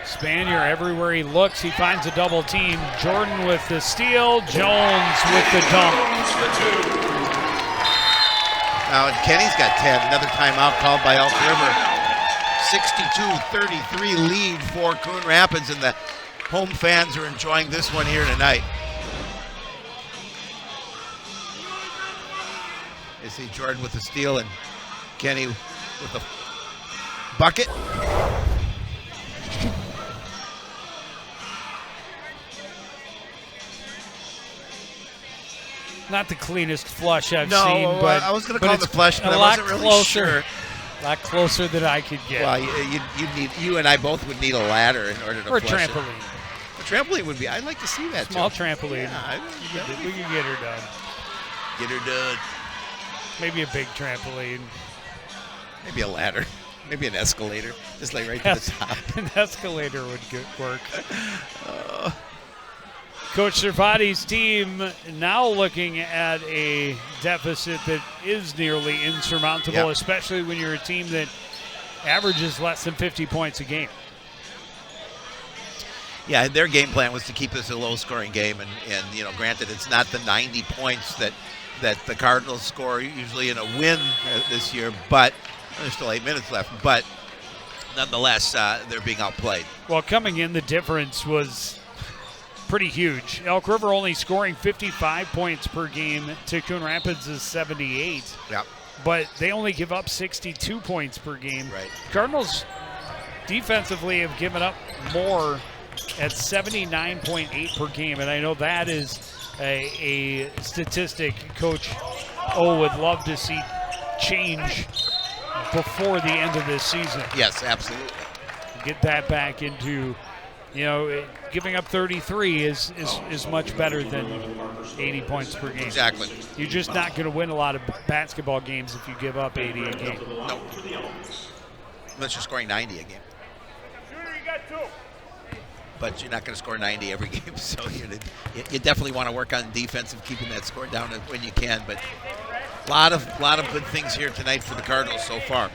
Spaniard, everywhere he looks, he finds a double team. Jordan with the steal, Jones with the dunk. Now, and Kenny's got 10. Another timeout called by Elk River. 62-33 lead for Coon Rapids, and the home fans are enjoying this one here tonight. You see Jordan with the steal and Kenny with the bucket. Not the cleanest flush I've No, seen, but I was going to call it the flush, but I wasn't really sure. A lot closer than I could get. Well, you and I both would need a ladder in order to or a flush trampoline. It. A trampoline would be. I'd like to see that. Small too. trampoline. Yeah, we can get her done. Get her done. Maybe a big trampoline. Maybe a ladder. Maybe an escalator. Just like right to the top. An escalator would work. Coach Cervati's team now looking at a deficit that is nearly insurmountable, especially when you're a team that averages less than 50 points a game. Yeah, their game plan was to keep this a low-scoring game, and you know, granted, it's not the 90 points that the Cardinals score usually in a win this year, but there's still 8 minutes left. But nonetheless, they're being outplayed. Well, coming in, the difference was pretty huge. Elk River only scoring 55 points per game to Coon Rapids' 78. Yep. But they only give up 62 points per game. Right. Cardinals defensively have given up more at 79.8 per game, and I know that is a statistic Coach O would love to see change before the end of this season. Yes, absolutely. Get that back into, you know, giving up 33 is much better than 80 points per game. Exactly. You're just not going to win a lot of basketball games if you give up 80 a game. No. Unless you're scoring 90 a game. But you're not going to score 90 every game, so you definitely want to work on defense and keeping that score down when you can. But a lot of good things here tonight for the Cardinals so far.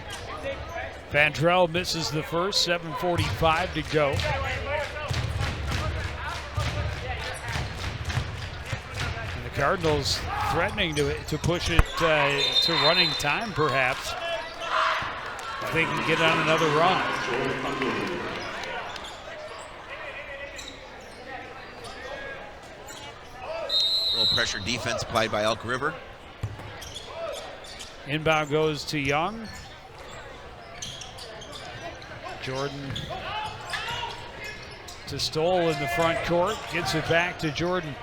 Vandrell misses the first, 7:45 to go. And the Cardinals threatening to push it to running time, perhaps, if they can get on another run. Low pressure defense applied by Elk River. Inbound goes to Young. Jordan to Stoll in the front court. Gets it back to Jordan.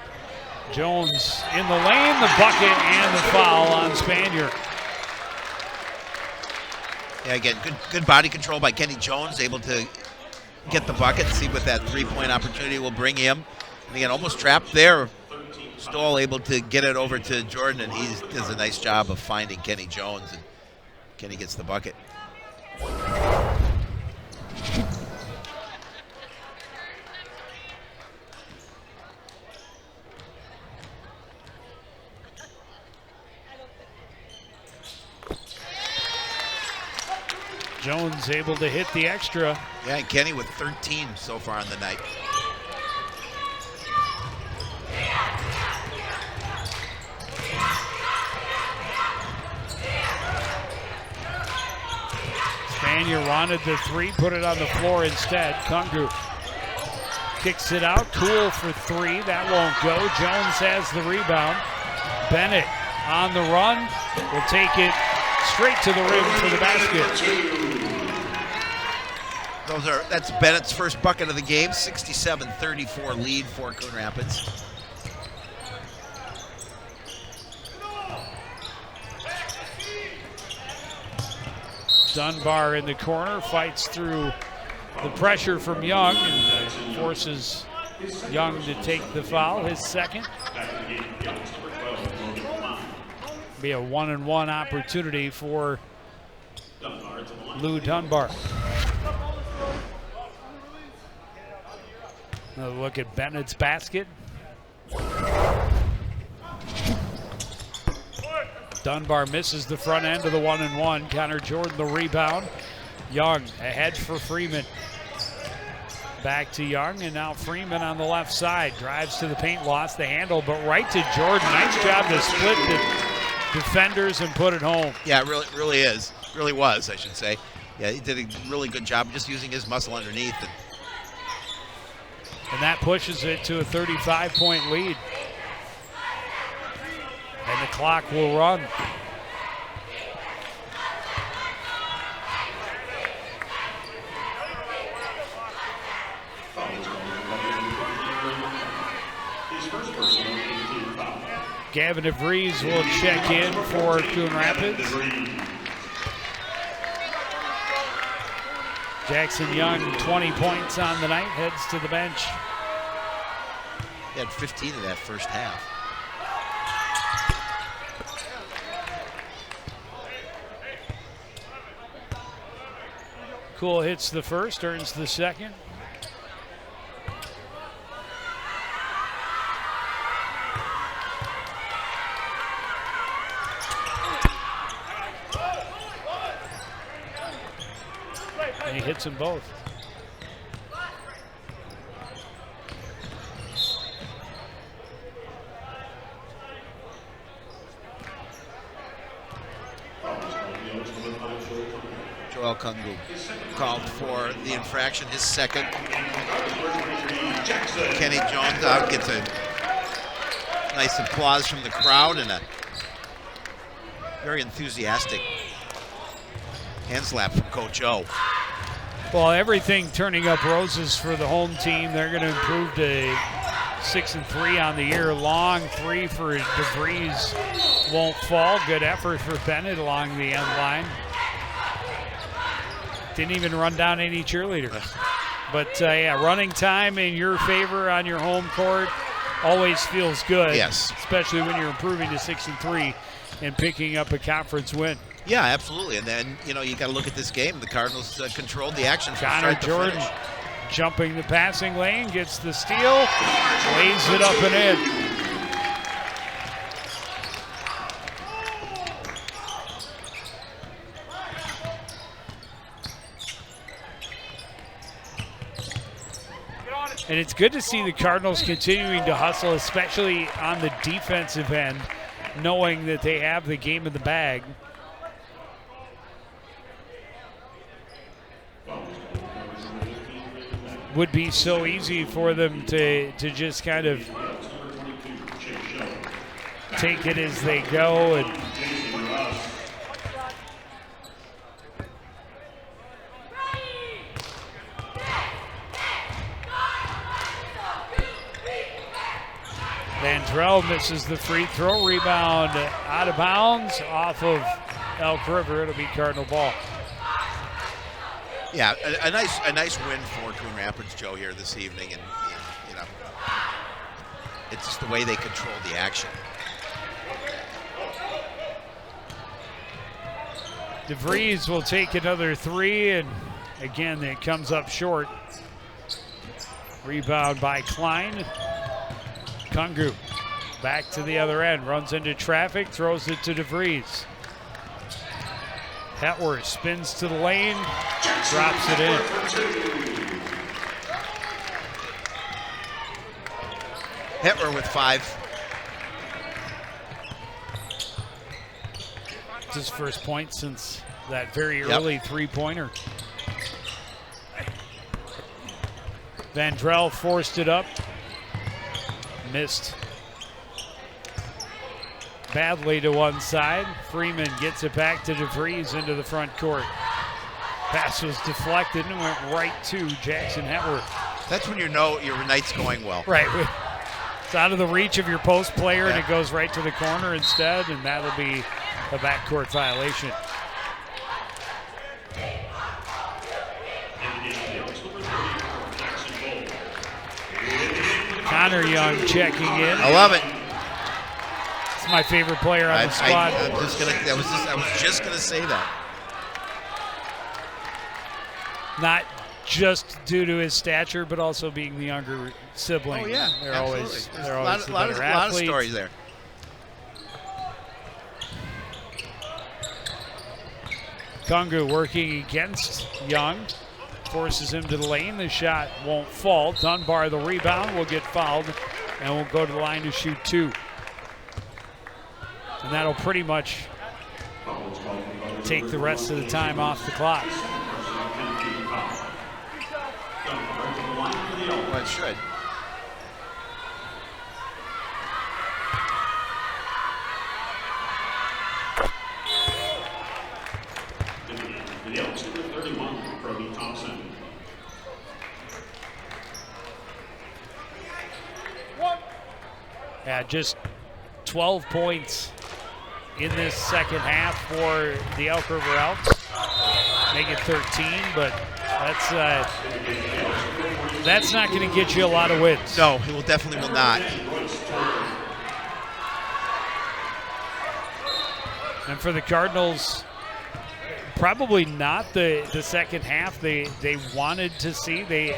Jones in the lane, the bucket, and the foul on Spanier. Yeah, again, good body control by Kenny Jones, able to get the bucket, see what that three-point opportunity will bring him. And again, almost trapped there. Stoll able to get it over to Jordan, and he does a nice job of finding Kenny Jones, and Kenny gets the bucket. Jones able to hit the extra. Yeah, and Kenny with 13 so far on the night. Spanier wanted the three, put it on the floor instead. Kungu kicks it out. Cool for three. That won't go. Jones has the rebound. Bennett on the run. Will take it straight to the rim for the basket. That's Bennett's first bucket of the game. 67-34 lead for Coon Rapids. Dunbar in the corner, fights through the pressure from Young and forces Young to take the foul, his second. Be a 1-and-1 opportunity for Lou Dunbar. Another look at Bennett's basket. Dunbar misses the front end of the 1-and-1. Connor Jordan the rebound. Young ahead for Freeman. Back to Young, and now Freeman on the left side. Drives to the paint, lost the handle, but right to Jordan. Nice job to split the defenders and put it home. Yeah, it really is. Really was, I should say. Yeah, he did a really good job just using his muscle underneath. And that pushes it to a 35-point lead. And the clock will run. Gavin DeVries will check in for Coon Rapids. Jackson Young, 20 points on the night, heads to the bench. He had 15 in that first half. Cool hits the first, earns the second. And he hits them both. Joel Kungu called for the infraction, his second. Kenny Jones out, gets a nice applause from the crowd and a very enthusiastic hand slap from Coach O. Well, everything turning up roses for the home team. They're going to improve to 6-3 on the year. Long three for DeVries won't fall. Good effort for Bennett along the end line. Didn't even run down any cheerleaders. But yeah, running time in your favor on your home court always feels good. Yes. Especially when you're improving to 6-3 and picking up a conference win. Yeah, absolutely. And then, you know, you got to look at this game. The Cardinals controlled the action from Connor start to Jordan finish. jumping the passing lane, gets the steal, lays it up and in. And it's good to see the Cardinals continuing to hustle, especially on the defensive end, knowing that they have the game in the bag. Would be so easy for them to just kind of take it as they go. And Vandrell misses the free throw. Rebound out of bounds off of Elk River. It'll be Cardinal ball. Yeah, a nice win for Coon Rapids, Joe, here this evening, and you know, it's just the way they control the action. DeVries will take another three, and again, it comes up short. Rebound by Klein. Kungu back to the other end, runs into traffic, throws it to DeVries. Hetworth spins to the lane, drops it in. Hetworth with 5. It's his first point since that very early three-pointer. Vandrell forced it up. Missed badly to one side. Freeman gets it back to DeVries into the front court. Pass was deflected and went right to Jackson Hetworth. That's when you know your night's going well. Right. It's out of the reach of your post player, and it goes right to the corner instead, and that'll be a backcourt violation. Connor Young checking in. I love it. It's my favorite player on the squad. I was just gonna say that. Not just due to his stature, but also being the younger sibling. Oh yeah, they're absolutely. always There's they're a always lot of stories there. Kungu working against Young. Forces him to the lane. The shot won't fall. Dunbar, the rebound, will get fouled and will go to the line to shoot 2. And that'll pretty much take the rest of the time off the clock. Well, it should. The Elks number 31, Brody Thompson. Yeah, just 12 points in this second half for the Elk River Elks. Make it 13, but that's not going to get you a lot of wins. No, it will definitely will not. And for the Cardinals, probably not the second half they wanted to see.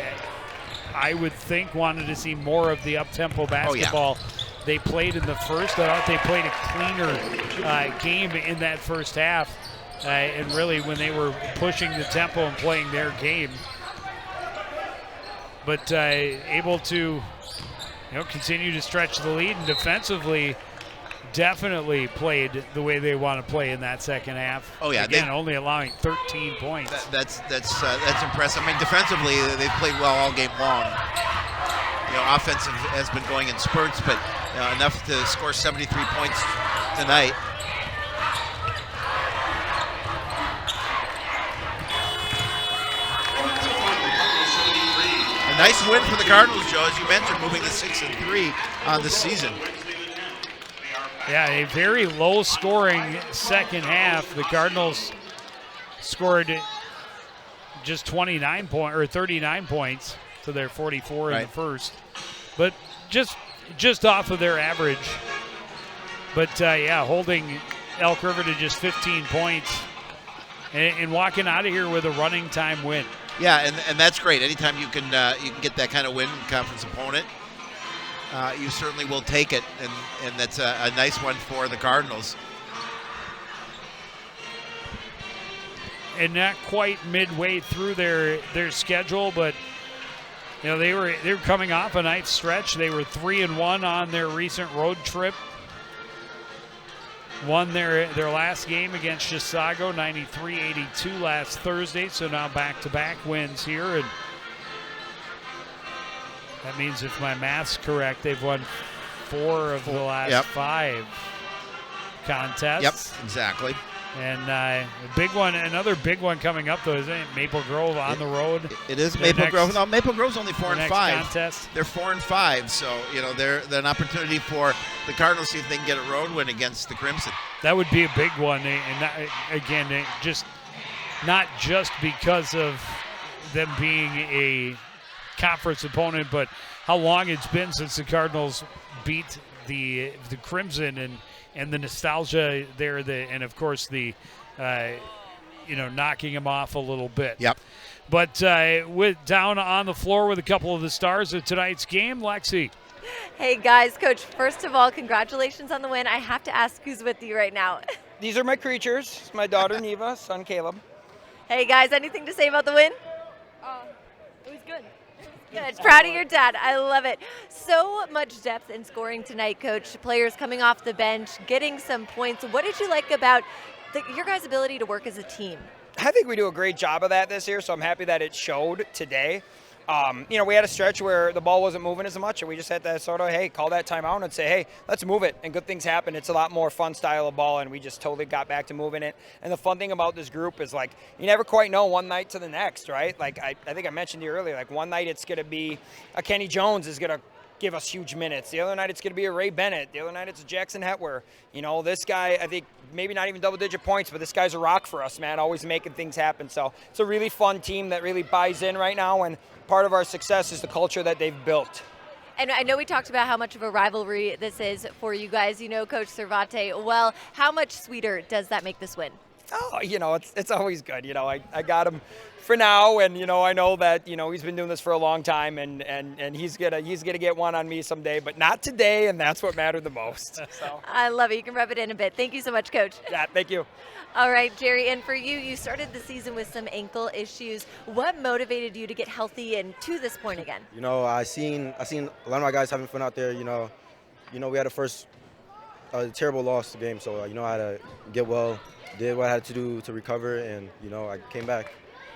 I would think, wanted to see more of the up-tempo basketball they played in the first. I thought they played a cleaner game in that first half. And really when they were pushing the tempo and playing their game. But able to continue to stretch the lead, and defensively definitely played the way they want to play in that second half. Oh yeah, again, only allowing 13 points. That's impressive. I mean, defensively they've played well all game long. Offensive has been going in spurts, but enough to score 73 points tonight. A nice win for the Cardinals, Joe, as you mentioned, moving to 6-3 on the season. Yeah, a very low-scoring second half. The Cardinals scored just 39 points or 39 points to their 44 in the first, but just off of their average. But holding Elk River to just 15 points and walking out of here with a running time win. Yeah, and that's great. Anytime you can get that kind of win, conference opponent, you certainly will take it, and that's a nice one for the Cardinals. And not quite midway through their schedule, but You know, they were coming off a nice stretch. They were 3-1 on their recent road trip. Won their last game against Chisago, 93-82 last Thursday. So now back-to-back wins here, and that means if my math's correct, they've won 4 of the last 5 contests. Yep, exactly. And a big one, another big one coming up, though, isn't it? Maple Grove on the road. It is Maple Grove. No, Maple Grove's only 4-5. Contest. They're 4-5, so you know they're an opportunity for the Cardinals to see if they can get a road win against the Crimson. That would be a big one, and that, again, just not just because of them being a conference opponent, but how long it's been since the Cardinals beat the Crimson, and the nostalgia there, and of course the knocking them off a little bit. Yep. But with down on the floor with a couple of the stars of tonight's game, Lexi. Hey guys, Coach, first of all, congratulations on the win. I have to ask who's with you right now. These are my creatures. It's my daughter Neva, son Caleb. Hey guys, anything to say about the win? It was good. Good. Proud of your dad. I love it. So much depth in scoring tonight, Coach. Players coming off the bench, getting some points. What did you like about your guys' ability to work as a team? I think we do a great job of that this year, so I'm happy that it showed today. We had a stretch where the ball wasn't moving as much, and we just had to sort of, call that timeout and say, hey, let's move it, and good things happen. It's a lot more fun style of ball, and we just totally got back to moving it. And the fun thing about this group is, you never quite know one night to the next, right? I think I mentioned to you earlier, one night it's going to be a Kenny Jones is going to give us huge minutes. The other night it's going to be a Ray Bennett. The other night it's a Jackson Hetwer. This guy, I think maybe not even double-digit points, but this guy's a rock for us, man, always making things happen. So it's a really fun team that really buys in right now, and part of our success is the culture that they've built. And I know we talked about how much of a rivalry this is for you guys. You know Coach Cervate well. How much sweeter does that make this win? Oh, it's always good. I got him for now, and I know that he's been doing this for a long time, and he's gonna get one on me someday, but not today, and that's what mattered the most. So I love it. You can rub it in a bit. Thank you so much, Coach. Yeah, thank you. All right, Jerry, and for you, you started the season with some ankle issues. What motivated you to get healthy and to this point again? I seen a lot of my guys having fun out there. We had a terrible loss game, so I had to get well, did what I had to do to recover, and I came back.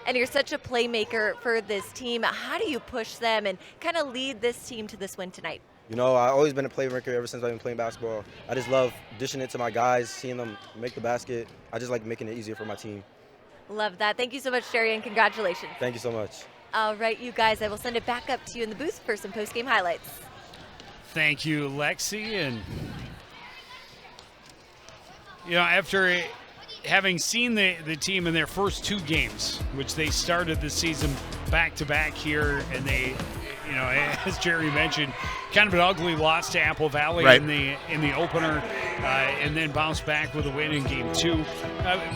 And you're such a playmaker for this team. How do you push them and kind of lead this team to this win tonight? I've always been a playmaker ever since I've been playing basketball. I just love dishing it to my guys, seeing them make the basket. I just like making it easier for my team. Love that. Thank you so much, Jerry, and congratulations. Thank you so much. All right, you guys, I will send it back up to you in the booth for some post-game highlights. Thank you, Lexi. And, after having seen the team in their first 2 games, which they started the season back-to-back here, and they, as Jerry mentioned, kind of an ugly loss to Apple Valley in the opener, and then bounced back with a win in game 2.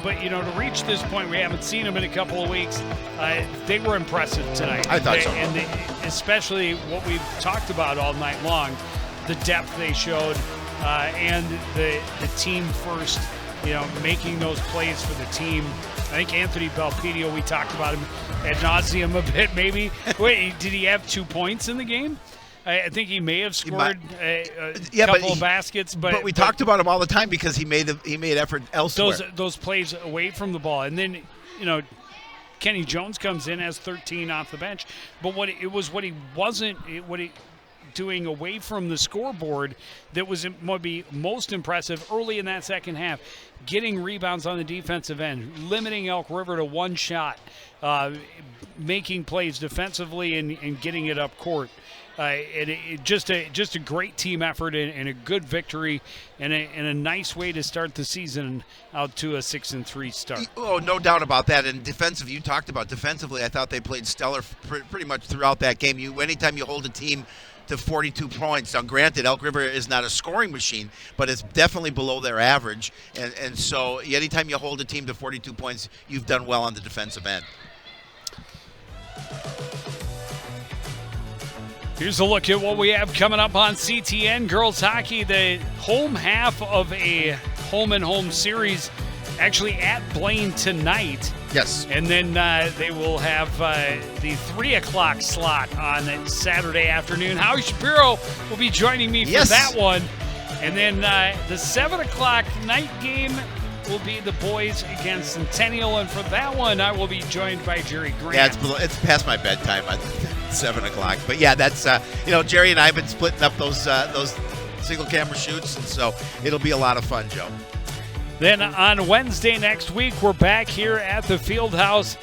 But to reach this point, we haven't seen them in a couple of weeks. They were impressive tonight. I thought so. And especially what we've talked about all night long, the depth they showed, and the team first. Making those plays for the team. I think Anthony Belpedio, we talked about him ad nauseum a bit maybe. Wait, did he have 2 points in the game? I think he may have scored a couple of baskets. But we talked about him all the time because he made effort elsewhere. Those plays away from the ball. And then, Kenny Jones comes in, has 13 off the bench. But what he doing away from the scoreboard that was maybe most impressive early in that second half, getting rebounds on the defensive end, limiting Elk River to 1 shot, making plays defensively and getting it up court. Just a great team effort and a good victory and a nice way to start the season out to a 6-3 start. Oh, no doubt about that. And you talked about defensively, I thought they played stellar pretty much throughout that game. Anytime you hold a team to 42 points. Now, granted, Elk River is not a scoring machine, but it's definitely below their average. And so anytime you hold a team to 42 points, you've done well on the defensive end. Here's a look at what we have coming up on CTN Girls Hockey, the home half of a home-and-home series, actually at Blaine tonight. Yes. And then they will have the 3 o'clock slot on Saturday afternoon. Howie Shapiro will be joining me for that one. And then the 7 o'clock night game will be the boys against Centennial. And for that one, I will be joined by Jerry Grant. Yeah, it's past my bedtime at 7 o'clock. But yeah, that's, Jerry and I have been splitting up those single camera shoots. And so it'll be a lot of fun, Joe. Then on Wednesday next week, we're back here at the Fieldhouse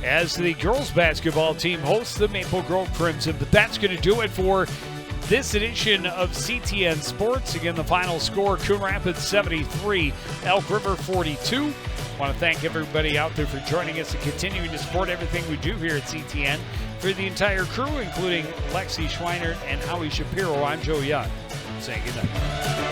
as the girls basketball team hosts the Maple Grove Crimson. But that's going to do it for this edition of CTN Sports. Again, the final score, Coon Rapids 73, Elk River 42. I want to thank everybody out there for joining us and continuing to support everything we do here at CTN. For the entire crew, including Lexi Schweinert and Howie Shapiro, I'm Joe Young. Saying good night.